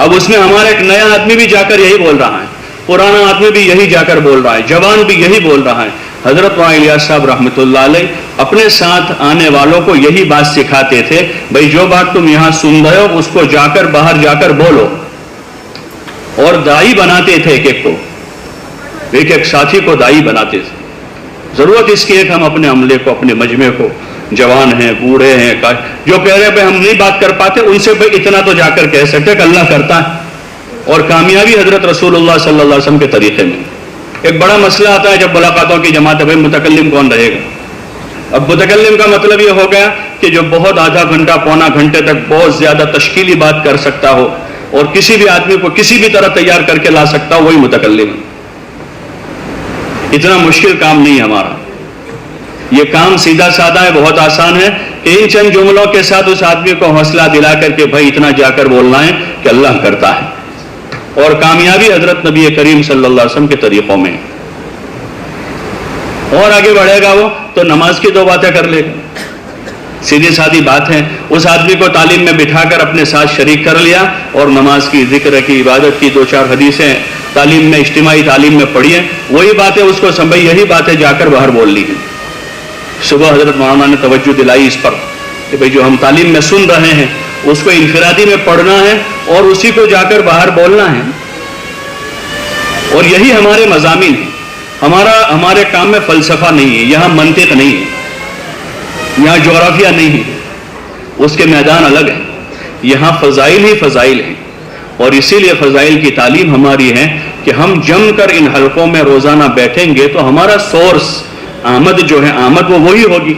اب اس میں ہمارا ایک نیا آدمی بھی جا کر یہی بول رہا ہے، پرانا آدمی بھی یہی جا کر بول رہا ہے، جوان بھی یہی بول رہا ہے۔ حضرت مولانا الیاس صاحب رحمۃ اللہ علیہ اپنے ساتھ آنے والوں کو یہی بات سکھاتے تھے، بھائی جو بات تم یہاں سن رہے ہو اس کو جا کر باہر جا کر بولو، اور دائی بناتے تھے ایک ایک ساتھی کو دائی بناتے تھے۔ ضرورت اس کی ہے کہ ہم اپنے عملے کو، اپنے مجمع کو، جوان ہیں، بوڑھے ہیں، جو کہہ رہے ہیں ہم نہیں بات کر پاتے، ان سے اتنا تو جا کر کہہ سکتے کہ اللہ کرتا ہے، اور کامیابی حضرت رسول اللہ صلی اللہ علیہ وسلم کے طریقے میں۔ ایک بڑا مسئلہ آتا ہے جب ملاقاتوں کی جماعت ہے، بھائی متکلم کون رہے گا؟ اب متکلم کا مطلب یہ ہو گیا کہ جو بہت آدھا گھنٹہ پونا گھنٹے تک بہت زیادہ تشکیلی بات کر سکتا ہو اور کسی بھی آدمی کو کسی بھی طرح تیار کر کے لا سکتا ہو، وہی متکلم ہے۔ اتنا مشکل کام نہیں ہمارا، یہ کام سیدھا سادہ ہے، بہت آسان ہے کہ ان چند جملوں کے ساتھ اس آدمی کو حوصلہ دلا کر کے بھائی اتنا جا کر بولنا ہے کہ اللہ کرتا ہے، اور کامیابی حضرت نبی کریم صلی اللہ علیہ وسلم کے طریقوں میں۔ اور آگے بڑھے گا وہ تو نماز کی 2 باتیں کر لے گا، سیدھی سادی بات ہے۔ اس آدمی کو تعلیم میں بٹھا کر اپنے ساتھ شریک کر لیا، اور نماز کی، ذکر کی، عبادت کی 2-4 حدیثیں تعلیم میں، اجتماعی تعلیم میں پڑھی ہیں، وہی باتیں اس کو سمجھ، یہی باتیں جا کر باہر بول لی ہیں۔ صبح حضرت مولانا نے توجہ دلائی اس پر کہ بھئی جو ہم تعلیم میں سن رہے ہیں اس کو انفرادی میں پڑھنا ہے اور اسی کو جا کر باہر بولنا ہے، اور یہی ہمارے مضامین ہیں۔ ہمارے کام میں فلسفہ نہیں ہے، یہاں منطق نہیں ہے، یہاں جغرافیہ نہیں ہے، اس کے میدان الگ ہیں، یہاں فضائل ہی فضائل ہیں، اور اسی لیے فضائل کی تعلیم ہماری ہے کہ ہم جم کر ان حلقوں میں روزانہ بیٹھیں گے تو ہمارا سورس آمد جو ہے، آمد وہ وہی ہوگی۔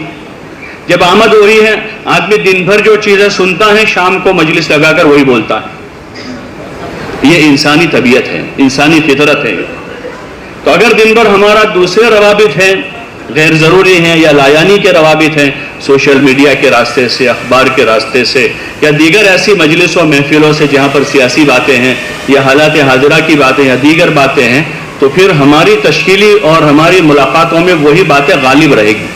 جب آمد وہی ہے، آدمی دن بھر جو چیزیں سنتا ہے شام کو مجلس لگا کر وہی بولتا ہے۔ یہ انسانی طبیعت ہے، انسانی فطرت ہے۔ تو اگر دن بھر ہمارا دوسرے روابط ہیں، غیر ضروری ہیں یا لایانی کے روابط ہیں، سوشل میڈیا کے راستے سے، اخبار کے راستے سے، یا دیگر ایسی مجلسوں محفلوں سے جہاں پر سیاسی باتیں ہیں یا حالات حاضرہ کی باتیں یا دیگر باتیں ہیں، تو پھر ہماری تشکیلی اور ہماری ملاقاتوں میں وہی باتیں غالب رہے گی،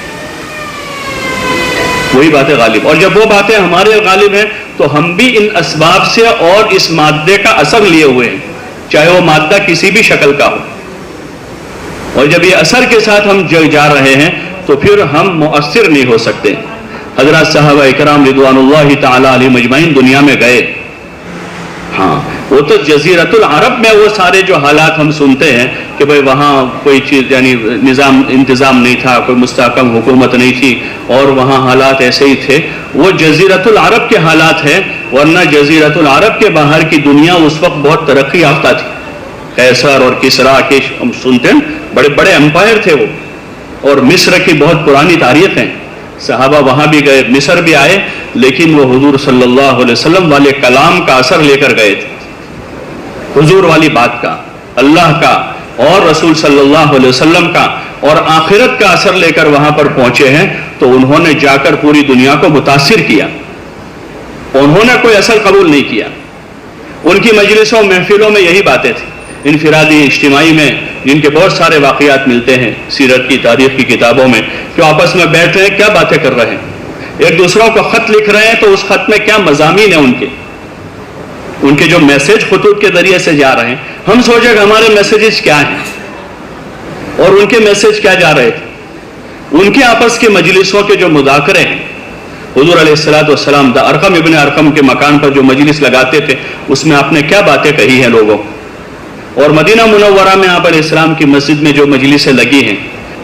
وہی باتیں غالب۔ اور جب وہ باتیں ہمارے غالب ہیں تو ہم بھی ان اسباب سے اور اس مادے کا اثر لیے ہوئے ہیں، چاہے وہ مادہ کسی بھی شکل کا ہو، اور جب یہ اثر کے ساتھ ہم جا رہے ہیں تو پھر ہم مؤثر نہیں ہو سکتے۔ حضرات صحابہ اکرام رضوان اللہ تعالی علیہم اجمعین دنیا میں گئے، ہاں وہ تو جزیرۃ العرب میں وہ سارے جو حالات ہم سنتے ہیں کہ بھئی وہاں کوئی چیز یعنی انتظام نہیں تھا، کوئی مستحکم حکومت نہیں تھی، اور وہاں حالات ایسے ہی تھے، وہ جزیرۃ العرب کے حالات ہیں، ورنہ جزیرۃ العرب کے باہر کی دنیا اس وقت بہت ترقی یافتہ تھی۔ قیصر اور کسریٰ کے ہم سنتے ہیں، بڑے بڑے امپائر تھے وہ، اور مصر کی بہت پرانی تاریخ ہیں، صحابہ وہاں بھی گئے، مصر بھی آئے، لیکن وہ حضور صلی اللہ علیہ وسلم والے کلام کا اثر لے کر گئے تھے، حضور والی بات کا، اللہ کا اور رسول صلی اللہ علیہ وسلم کا اور آخرت کا اثر لے کر وہاں پر پہنچے ہیں، تو انہوں نے جا کر پوری دنیا کو متاثر کیا، انہوں نے کوئی اثر قبول نہیں کیا۔ ان کی مجلسوں محفلوں میں یہی باتیں تھیں، انفرادی اجتماعی میں، جن کے بہت سارے واقعات ملتے ہیں سیرت کی، تاریخ کی کتابوں میں، کہ آپس میں بیٹھ رہے ہیں، کیا باتیں کر رہے ہیں، ایک دوسروں کو خط لکھ رہے ہیں تو اس خط میں کیا مضامین ہیں ان کے جو میسج خطوط کے ذریعے سے جا رہے ہیں، ہم سوچے کہ ہمارے میسیجز کیا ہیں اور ان کے میسج کیا جا رہے تھے۔ ان کے آپس کے مجلسوں کے جو مذاکرے ہیں، حضور علیہ السلام ارقم ابن ارقم کے مکان پر جو مجلس لگاتے تھے، اس میں آپ نے کیا باتیں کہی ہیں لوگوں، اور مدینہ منورہ میں آپ علیہ السلام کی مسجد میں جو مجلسیں لگی ہیں،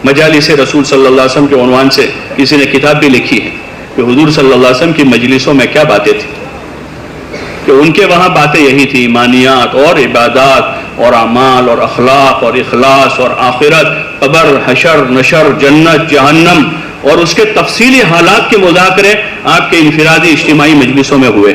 مجالس رسول صلی اللہ علیہ وسلم کے عنوان سے کسی نے کتاب بھی لکھی ہے کہ حضور صلی اللہ علیہ وسلم کی مجلسوں میں کیا باتیں تھیں، کہ ان کے وہاں باتیں یہی تھی، ایمانیات اور عبادات اور اعمال اور اخلاق اور اخلاص اور آخرت، قبر، حشر، نشر، جنت، جہنم، اور اس کے تفصیلی حالات کے مذاکرے آپ کے انفرادی اجتماعی مجلسوں میں ہوئے۔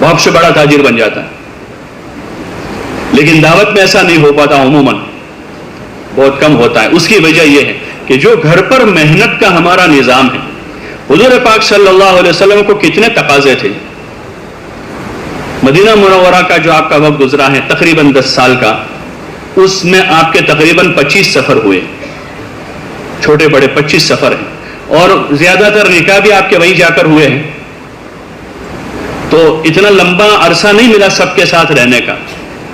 باپ سے بڑا تاجر بن جاتا ہے. لیکن دعوت میں ایسا نہیں ہو پاتا، عموماً بہت کم ہوتا ہے. اس کی وجہ یہ ہے کہ جو گھر پر محنت کا ہمارا نظام ہے، حضور پاک صلی اللہ علیہ وسلم کو کتنے تقاضے تھے. مدینہ منورہ کا جو آپ کا وقت گزرا ہے تقریباً 10 سال کا، اس میں آپ کے تقریباً 25 سفر ہوئے، چھوٹے بڑے 25 سفر ہیں، اور زیادہ تر نکاح بھی آپ کے وہیں جا کر ہوئے ہیں. تو اتنا لمبا عرصہ نہیں ملا سب کے ساتھ رہنے کا.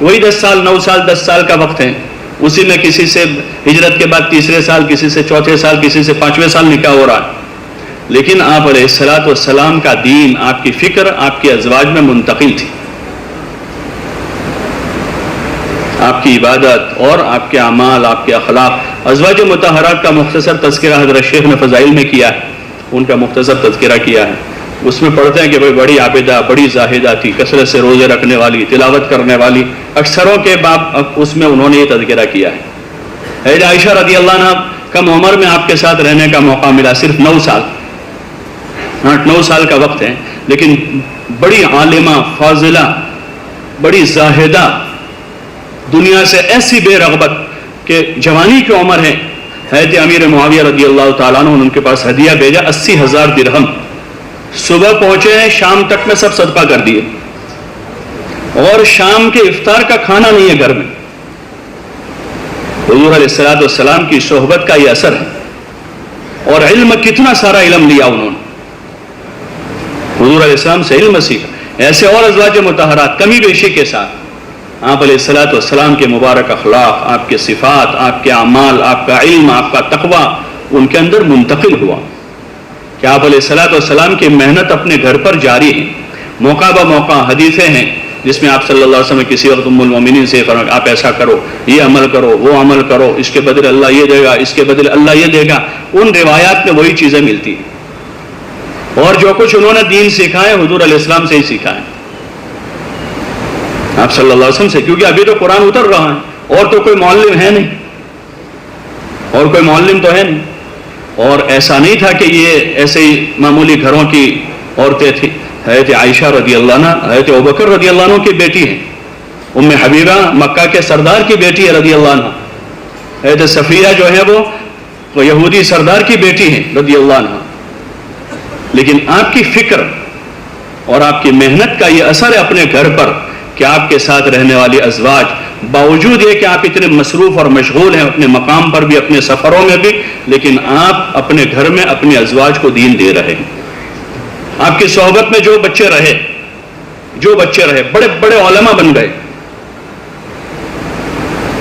وہی 10 سال 9 سال 10 سال کا وقت ہے. اسی میں کسی سے ہجرت کے بعد تیسرے سال، کسی سے چوتھے سال، کسی سے 5ویں سال نکاح ہو رہا ہے. لیکن آپ علیہ الصلوۃ والسلام کا دین، آپ کی فکر آپ کے ازواج میں منتقل تھی. آپ کی عبادت اور آپ کے اعمال، آپ کے اخلاق. ازواج مطہرات کا مختصر تذکرہ حضرت شیخ نے فضائل میں کیا ہے، ان کا مختصر تذکرہ کیا ہے. اس میں پڑھتے ہیں کہ بڑی عابدہ، بڑی زاہدہ تھی، کثرت سے روزے رکھنے والی، تلاوت کرنے والی. اکثروں کے باپ اس میں انہوں نے یہ تذکرہ کیا ہے. حضرت عائشہ رضی اللہ عنہ کم عمر میں آپ کے ساتھ رہنے کا موقع ملا، صرف 9 سال، 8-9 سال کا وقت ہے. لیکن بڑی عالمہ، فاضلہ، بڑی زاہدہ، دنیا سے ایسی بے رغبت کہ جوانی کی عمر ہے. حضرت امیر معاویہ رضی اللہ تعالیٰ عنہ ان کے پاس ہدیہ بھیجا 80,000 درہم. صبح پہنچے ہیں، شام تک میں سب صدقہ کر دیے، اور شام کے افطار کا کھانا نہیں ہے گھر میں. حضور علیہ الصلوۃ والسلام کی صحبت کا یہ اثر ہے. اور علم، کتنا سارا علم لیا انہوں نے، حضور علیہ السلام سے علم سیکھا. ایسے اور ازواج مطہرات کمی بیشی کے ساتھ آپ علیہ الصلوۃ والسلام کے مبارک اخلاق، آپ کے صفات، آپ کے اعمال، آپ کا علم، آپ کا تقوی ان کے اندر منتقل ہوا کہ آپ علیہ الصلوۃ والسلام کی محنت اپنے گھر پر جاری ہے. موقع بہ موقع حدیثیں ہیں جس میں آپ صلی اللہ علیہ وسلم کسی وقت ام المومنین سے فرمایا آپ ایسا کرو، یہ عمل کرو، وہ عمل کرو، اس کے بدلے اللہ یہ دے گا، اس کے بدلے اللہ یہ دے گا. ان روایات میں وہی چیزیں ملتی ہیں. اور جو کچھ انہوں نے دین سیکھا ہے حضور علیہ السلام سے ہی سیکھا ہے، آپ صلی اللہ علیہ وسلم سے. کیونکہ ابھی تو قرآن اتر رہا ہے، اور تو کوئی معلم ہے نہیں، اور کوئی معلم تو ہے نہیں. اور ایسا نہیں تھا کہ یہ ایسے ہی معمولی گھروں کی عورتیں تھیں. حضرت عائشہ رضی اللہ عنہ حضرت ابوبکر رضی اللہ عنہ کی بیٹی ہیں. ام حبیبہ مکہ کے سردار کی بیٹی ہے رضی اللہ عنہ. حضرت صفیہ جو ہے وہ یہودی سردار کی بیٹی ہیں رضی اللہ عنہ. لیکن آپ کی فکر اور آپ کی محنت کا یہ اثر ہے اپنے گھر پر کہ آپ کے ساتھ رہنے والی ازواج، باوجود یہ کہ آپ اتنے مصروف اور مشغول ہیں اپنے مقام پر بھی، اپنے سفروں میں بھی، لیکن آپ اپنے گھر میں اپنے ازواج کو دین دے رہے ہیں. آپ کی صحبت میں جو بچے رہے بڑے بڑے علماء بن گئے.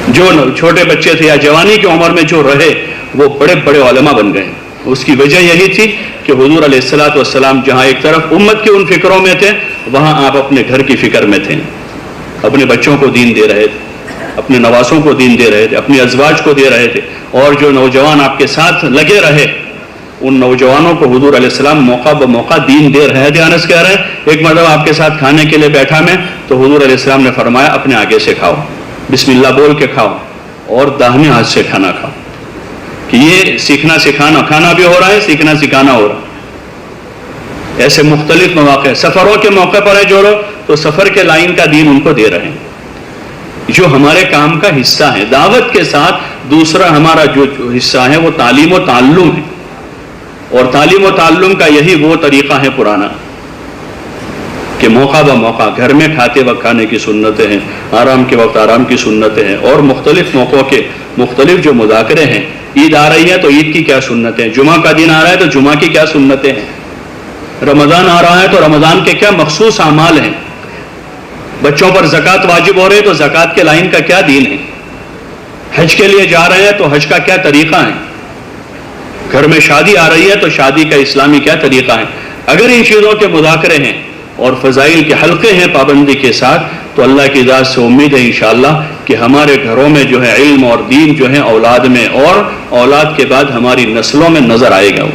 جو چھوٹے بچے تھے یا جوانی کی عمر میں جو رہے وہ بڑے بڑے علماء بن گئے. اس کی وجہ یہی تھی کہ حضور علیہ الصلوۃ والسلام جہاں ایک طرف امت کے ان فکروں میں تھے، وہاں آپ اپنے گھر کی فکر میں تھے. اپنے بچوں کو دین دے رہے تھے، اپنے نواسوں کو دین دے رہے تھے، اپنی ازواج کو دے رہے تھے. اور جو نوجوان آپ کے ساتھ لگے رہے، ان نوجوانوں کو حضور علیہ السلام موقع بہ موقع دین دے رہے تھے. انس کہہ رہے ہیں ایک مرتبہ آپ کے ساتھ کھانے کے لیے بیٹھا میں، تو حضور علیہ السلام نے فرمایا اپنے آگے سے کھاؤ، بسم اللہ بول کے کھاؤ، اور داہنے ہاتھ سے کھانا کھاؤ. کہ یہ سیکھنا سکھانا، کھانا بھی ہو رہا ہے، سیکھنا سکھانا ہو رہا ہے. ایسے مختلف مواقع، سفروں کے موقع پر ہے جو لوگ، تو سفر کے لائن کا دین ان کو دے رہے ہیں جو ہمارے کام کا حصہ ہے. دعوت کے ساتھ دوسرا ہمارا جو حصہ ہے وہ تعلیم و تعلم ہے. اور تعلیم و تعلم کا یہی وہ طریقہ ہے پرانا کہ موقع بہ موقع گھر میں کھاتے وقت کھانے کی سنتیں ہیں، آرام کے وقت آرام کی سنتیں ہیں، اور مختلف موقعوں کے مختلف جو مذاکرے ہیں. عید آ رہی ہے تو عید کی کیا سنتیں ہیں، جمعہ کا دن آ رہا ہے تو جمعہ کی کیا سنتیں ہیں، رمضان آ رہا ہے تو رمضان کے کیا مخصوص اعمال ہیں، بچوں پر زکوٰۃ واجب ہو رہی ہے تو زکوٰۃ کے لائن کا کیا دین ہے، حج کے لیے جا رہے ہیں تو حج کا کیا طریقہ ہے، گھر میں شادی آ رہی ہے تو شادی کا اسلامی کیا طریقہ ہے. اگر ان چیزوں کے مذاکرے ہیں اور فضائل کے حلقے ہیں پابندی کے ساتھ، تو اللہ کی ذات سے امید ہے انشاءاللہ کہ ہمارے گھروں میں جو ہے علم اور دین جو ہے اولاد میں اور اولاد کے بعد ہماری نسلوں میں نظر آئے گا.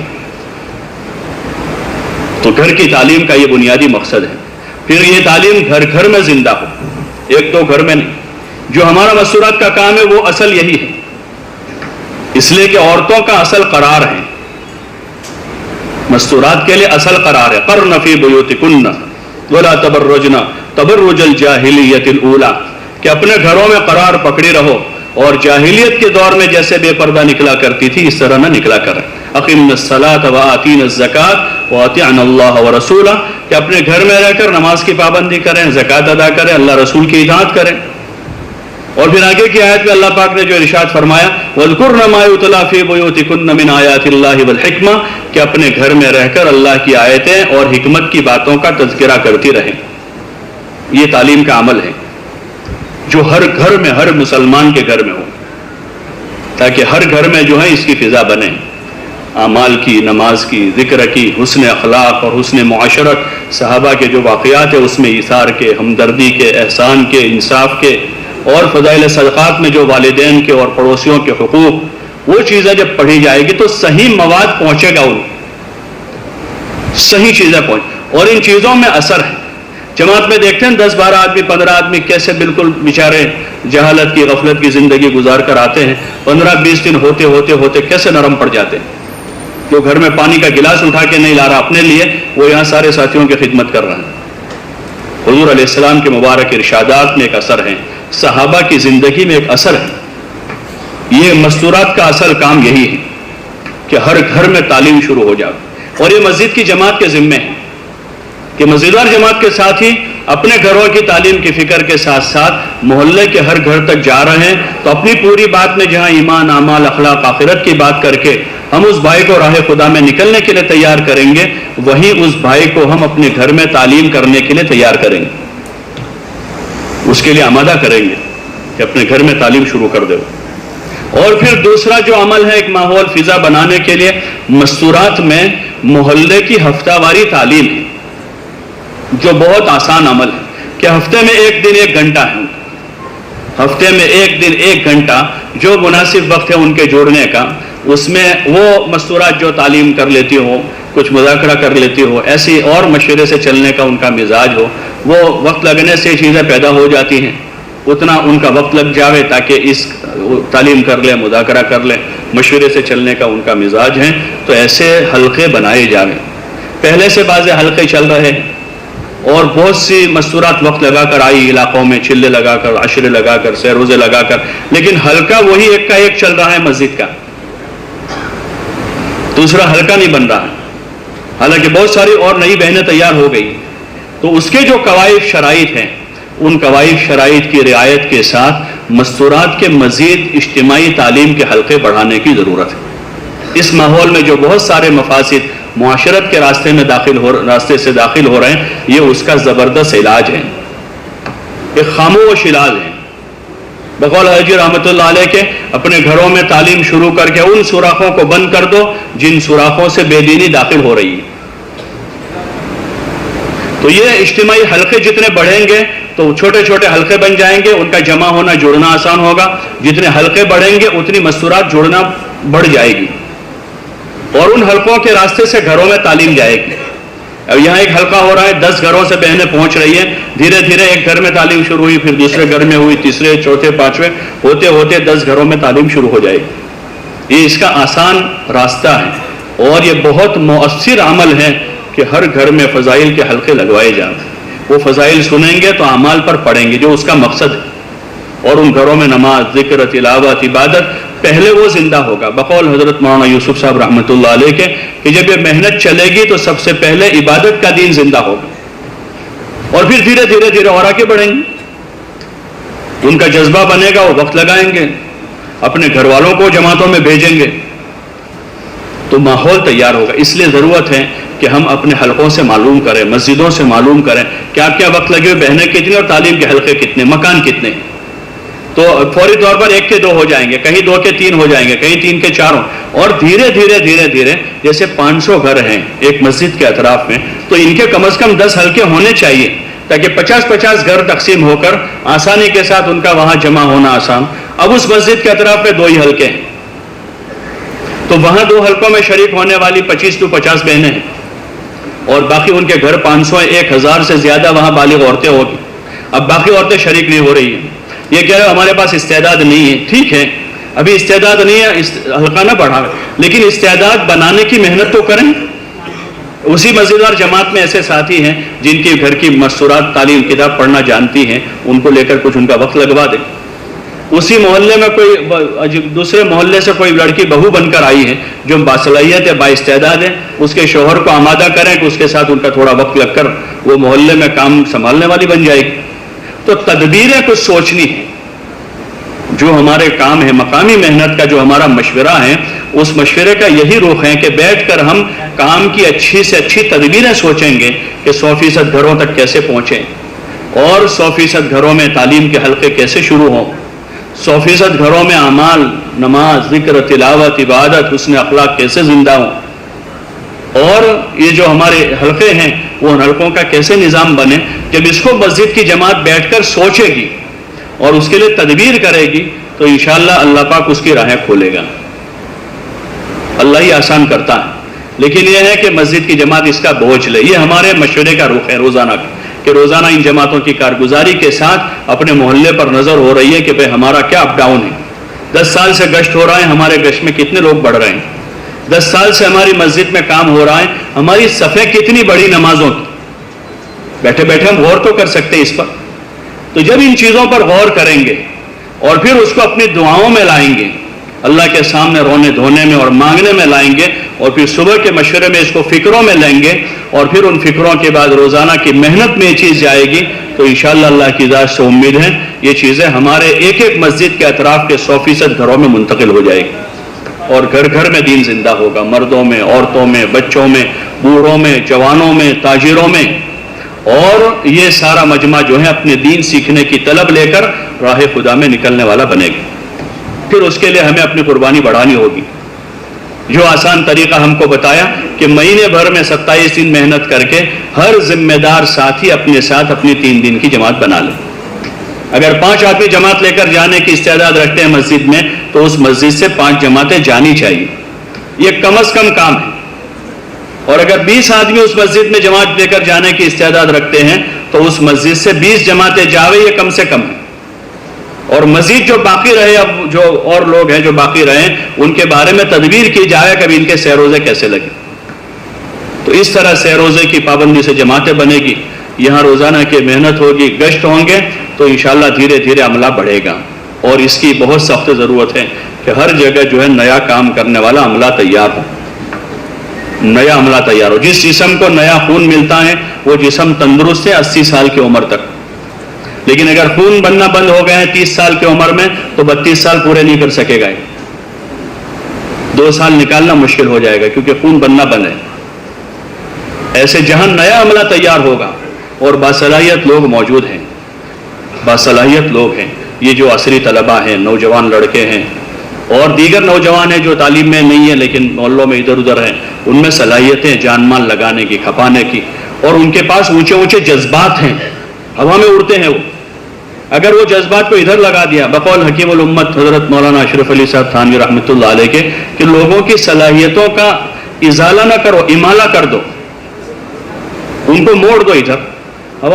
تو گھر کی تعلیم کا یہ بنیادی مقصد ہے. پھر یہ تعلیم گھر گھر میں زندہ ہو، ایک دو گھر میں نہیں. جو ہمارا مستورات کا کام ہے وہ اصل یہی ہے، اس لیے کہ عورتوں کا اصل قرار ہے، مستورات کے لیے اصل قرار ہے. قرن فی بیوتکن، ولا تبرجنا تبرج الجاہلیت الاولی، کہ اپنے گھروں میں قرار پکڑی رہو اور جاہلیت کے دور میں جیسے بے پردہ نکلا کرتی تھی اس طرح نہ نکلا کریں. اقمنا الصلاۃ وآتینا الزکاۃ واطعنا اللہ ورسولہ، کہ اپنے گھر میں رہ کر نماز کی پابندی کریں، زکوٰۃ ادا کریں، اللہ رسول کی اطاعت کریں. اور پھر آگے کی آیت میں اللہ پاک نے جو ارشاد فرمایا وَاذْكُرْنَ مَا يُتْلَىٰ فِي بُيُوتِكُنَّ مِنْ آيَاتِ اللَّهِ وَالْحِكْمَةِ، کہ اپنے گھر میں رہ کر اللہ کی آیتیں اور حکمت کی باتوں کا تذکرہ کرتی رہیں. یہ تعلیم کا عمل ہے جو ہر گھر میں، ہر مسلمان کے گھر میں ہو، تاکہ ہر گھر میں جو ہے اس کی فضا بنے، اعمال کی، نماز کی، ذکر کی، حسن اخلاق اور حسن معاشرت، صحابہ کے جو واقعات ہیں اس میں ایثار کے، ہمدردی کے، احسان کے، انصاف کے، اور فضائل صدقات میں جو والدین کے اور پڑوسیوں کے حقوق، وہ چیزیں جب پڑھی جائے گی تو صحیح مواد پہنچے گا، ان صحیح چیزیں پہنچ، اور ان چیزوں میں اثر ہے. جماعت میں دیکھتے ہیں 10-12 آدمی 15 آدمی کیسے بالکل بیچارے جہالت کی، غفلت کی زندگی گزار کر آتے ہیں، 15-20 دن ہوتے ہوتے ہوتے کیسے نرم پڑ جاتے ہیں. جو گھر میں پانی کا گلاس اٹھا کے نہیں لا رہا اپنے لیے، وہ یہاں سارے ساتھیوں کی خدمت کر رہا ہے. حضور علیہ السلام کے مبارک ارشادات میں ایک اثر ہے، صحابہ کی زندگی میں ایک اثر ہے. یہ مستورات کا اصل کام یہی ہے کہ ہر گھر میں تعلیم شروع ہو جائے. اور یہ مسجد کی جماعت کے ذمے ہے کہ مسجدوار جماعت کے ساتھ ہی اپنے گھروں کی تعلیم کی فکر کے ساتھ ساتھ محلے کے ہر گھر تک جا رہے ہیں تو اپنی پوری بات میں جہاں ایمان، اعمال، اخلاق، آخرت کی بات کر کے ہم اس بھائی کو راہ خدا میں نکلنے کے لیے تیار کریں گے، وہیں اس بھائی کو ہم اپنے گھر میں تعلیم کرنے کے لیے تیار کریں گے، اس کے لیے آمادہ کریں گے کہ اپنے گھر میں تعلیم شروع کر دو. اور پھر دوسرا جو عمل ہے ایک ماحول فضا بنانے کے لیے، مستورات میں محلے کی ہفتہ واری تعلیم ہے، جو بہت آسان عمل ہے کہ ہفتے میں ایک دن 1 گھنٹہ ہے، ہفتے میں ایک دن 1 گھنٹہ جو مناسب وقت ہے ان کے جوڑنے کا، اس میں وہ مستورات جو تعلیم کر لیتی ہو، کچھ مذاکرہ کر لیتی ہو، ایسی اور مشورے سے چلنے کا ان کا مزاج ہو، وہ وقت لگنے سے چیزیں پیدا ہو جاتی ہیں، اتنا ان کا وقت لگ جاوے تاکہ اس تعلیم کر لیں، مذاکرہ کر لیں، مشورے سے چلنے کا ان کا مزاج ہے. تو ایسے حلقے بنائے جاویں. پہلے سے بعض حلقے چل رہے ہیں اور بہت سی مستورات وقت لگا کر آئی علاقوں میں، چلے لگا کر، عشرے لگا کر، سہروزے لگا کر، لیکن حلقہ وہی ایک کا ایک چل رہا ہے مسجد کا، دوسرا حلقہ نہیں بن رہا ہے. حالانکہ بہت ساری اور نئی بہنیں تیار ہو گئی. تو اس کے جو قواعد شرائط ہیں، ان قواعد شرائط کی رعایت کے ساتھ مستورات کے مزید اجتماعی تعلیم کے حلقے بڑھانے کی ضرورت ہے. اس ماحول میں جو بہت سارے مفاسد معاشرت کے راستے سے داخل ہو رہے ہیں، یہ اس کا زبردست علاج ہے، ایک خاموش علاج ہے. بقول حاجی رحمۃ اللہ علیہ کے اپنے گھروں میں تعلیم شروع کر کے ان سوراخوں کو بند کر دو جن سوراخوں سے بے دینی داخل ہو رہی ہے. تو یہ اجتماعی حلقے جتنے بڑھیں گے تو چھوٹے چھوٹے حلقے بن جائیں گے، ان کا جمع ہونا جڑنا آسان ہوگا. جتنے حلقے بڑھیں گے اتنی مستورات جوڑنا بڑھ جائے گی اور ان حلقوں کے راستے سے گھروں میں تعلیم جائے گی. اب یہاں ایک حلقہ ہو رہا ہے، 10 گھروں سے بہنیں پہنچ رہی ہیں، دھیرے دھیرے ایک گھر میں تعلیم شروع ہوئی، پھر دوسرے گھر میں ہوئی، تیسرے، چوتھے، 5ویں، ہوتے ہوتے 10 گھروں میں تعلیم شروع ہو جائے گی. یہ اس کا آسان راستہ ہے اور یہ بہت مؤثر عمل ہے کہ ہر گھر میں فضائل کے حلقے لگوائے جائیں. وہ فضائل سنیں گے تو اعمال پر پڑیں گے جو اس کا مقصد ہے، اور ان گھروں میں نماز، ذکر، تلاوت، عبادت پہلے وہ زندہ ہوگا. بقول حضرت مولانا یوسف صاحب رحمۃ اللہ علیہ کے کہ جب یہ محنت چلے گی تو سب سے پہلے عبادت کا دین زندہ ہوگا اور پھر دھیرے دھیرے دھیرے اور آگے بڑھیں گے. ان کا جذبہ بنے گا، وہ وقت لگائیں گے، اپنے گھر والوں کو جماعتوں میں بھیجیں گے تو ماحول تیار ہوگا. اس لیے ضرورت ہے کہ ہم اپنے حلقوں سے معلوم کریں، مسجدوں سے معلوم کریں کیا کیا وقت لگے ہوئے، بہنیں کتنی اور تعلیم کے حلقے کتنے، مکان کتنے. تو فوری طور پر 1 کے 2 ہو جائیں گے، کہیں 2 کے 3 ہو جائیں گے، کہیں 3 کے 4 اور دھیرے دھیرے دھیرے دھیرے جیسے 500 گھر ہیں ایک مسجد کے اطراف میں تو ان کے کم از کم 10 حلقے ہونے چاہیے تاکہ 50-50 گھر تقسیم ہو کر آسانی کے ساتھ ان کا وہاں جمع ہونا آسان. اب اس مسجد کے اطراف میں 2 ہی حلقے ہیں تو وہاں 2 حلقوں میں شریک ہونے والی 25 to 50 بہنیں ہیں اور باقی ان کے گھر 500 1000 سے زیادہ وہاں بالغ عورتیں ہوگی. اب باقی عورتیں شریک نہیں ہو رہی ہیں، یہ کہہ رہے ہمارے پاس استعداد نہیں ہے. ٹھیک ہے، ابھی استعداد نہیں ہے، حلقہ نہ بڑھا، لیکن استعداد بنانے کی محنت تو کریں. اسی مزیدار جماعت میں ایسے ساتھی ہیں جن کی گھر کی مستورات تعلیم کتاب پڑھنا جانتی ہیں، ان کو لے کر کچھ ان کا وقت لگوا دیں۔ اسی محلے میں کوئی دوسرے محلے سے کوئی لڑکی بہو بن کر آئی ہے جو باصلاحیت ہے، بااستعداد ہے، اس کے شوہر کو آمادہ کریں کہ اس کے ساتھ ان کا تھوڑا وقت لگ کر وہ محلے میں کام سنبھالنے والی بن جائے گی۔ تو تدبیریں کچھ سوچنی ہے۔ جو ہمارے کام ہے، مقامی محنت کا جو ہمارا مشورہ ہے، اس مشورے کا یہی رخ ہے کہ بیٹھ کر ہم کام کی اچھی سے اچھی تدبیریں سوچیں گے کہ 100% گھروں تک کیسے پہنچیں، اور 100% گھروں میں تعلیم کے حلقے کیسے شروع ہوں، 100% گھروں میں اعمال، نماز، ذکر، تلاوت، عبادت، حسن اخلاق کیسے زندہ ہوں، اور یہ جو ہمارے حلقے ہیں وہ ان حلقوں کا کیسے نظام بنے۔ جب اس کو مسجد کی جماعت بیٹھ کر سوچے گی اور اس کے لیے تدبیر کرے گی تو انشاءاللہ اللہ پاک اس کی راہیں کھولے گا۔ اللہ ہی آسان کرتا ہے، لیکن یہ ہے کہ مسجد کی جماعت اس کا بوجھ لے۔ یہ ہمارے مشورے کا رخ ہے روزانہ کا، کہ روزانہ ان جماعتوں کی کارگزاری کے ساتھ اپنے محلے پر نظر ہو رہی ہے کہ بھئی ہمارا کیا اپ ڈاؤن ہے۔ 10 سال سے گشت ہو رہا ہے، ہمارے گشت میں کتنے لوگ بڑھ رہے ہیں۔ 10 سال سے ہماری مسجد میں کام ہو رہا ہے، ہماری صفیں کتنی بڑی نمازوں کی۔ بیٹھے بیٹھے ہم غور تو کر سکتے ہیں اس پر۔ تو جب ان چیزوں پر غور کریں گے اور پھر اس کو اپنی دعاؤں میں لائیں گے، اللہ کے سامنے رونے دھونے میں اور مانگنے میں لائیں گے، اور پھر صبح کے مشورے میں اس کو فکروں میں لیں گے، اور پھر ان فکروں کے بعد روزانہ کی محنت میں یہ چیز جائے گی، تو انشاءاللہ اللہ کی ذات سے امید ہے یہ چیزیں ہمارے ایک ایک مسجد کے اطراف کے 100% گھروں میں منتقل ہو جائے گی، اور گھر گھر میں دین زندہ ہوگا، مردوں میں، عورتوں میں، بچوں میں، بوڑھوں میں، جوانوں میں، تاجروں میں، اور یہ سارا مجمع جو ہے اپنے دین سیکھنے کی طلب لے کر راہ خدا میں نکلنے والا بنے گا۔ پھر اس کے لیے ہمیں اپنی قربانی بڑھانی ہوگی۔ جو آسان طریقہ ہم کو بتایا کہ مہینے بھر میں 27 دن محنت کر کے ہر ذمہ دار ساتھی اپنے ساتھ اپنی 3 دن کی جماعت بنا لے۔ اگر 5 آدمی جماعت لے کر جانے کی استعداد رکھتے ہیں مسجد میں، تو اس مسجد سے 5 جماعتیں جانی چاہیے، یہ کم از کم کام ہے۔ اور اگر 20 آدمی اس مسجد میں جماعت لے کر جانے کی استعداد رکھتے ہیں تو اس مسجد سے 20 جماعتیں جاوے، یہ کم سے کم ہے۔ اور مزید جو باقی رہے، اب جو اور لوگ ہیں جو باقی رہے، ان کے بارے میں تدبیر کی جائے کبھی ان کے سہ روزے کیسے لگے۔ تو اس طرح سہ روزے کی پابندی سے جماعتیں بنے گی، یہاں روزانہ کی محنت ہوگی، گشت ہوں گے، تو انشاءاللہ دھیرے دھیرے عملہ بڑھے گا۔ اور اس کی بہت سخت ضرورت ہے کہ ہر جگہ جو ہے نیا کام کرنے والا عملہ تیار ہو، نیا عملہ تیار ہو۔ جس جسم کو نیا خون ملتا ہے وہ جسم تندرست ہے 80 سال کی عمر تک، لیکن اگر خون بننا بند ہو گئے ہیں 30 سال کی عمر میں تو 32 سال پورے نہیں کر سکے گا، 2 سال نکالنا مشکل ہو جائے گا کیونکہ خون بننا بند ہے۔ ایسے جہاں نیا عملہ تیار ہوگا اور باصلاحیت لوگ موجود ہیں، باصلاحیت لوگ ہیں، یہ جو عصری طلبہ ہیں، نوجوان لڑکے ہیں اور دیگر نوجوان ہیں جو تعلیم میں نہیں ہیں لیکن محلوں میں ادھر ادھر ہیں، ان میں صلاحیتیں جان مال لگانے کی، کھپانے کی، اور ان کے پاس اونچے اونچے جذبات ہیں، ہوا میں اڑتے ہیں وہ۔ اگر وہ جذبات کو ادھر لگا دیا، بقول حکیم الامت حضرت مولانا اشرف علی صاحب تھانوی رحمۃ اللہ علیہ کے، کہ لوگوں کی صلاحیتوں کا ازالہ نہ کرو، امالہ کر دو، ان کو موڑ دو ادھر،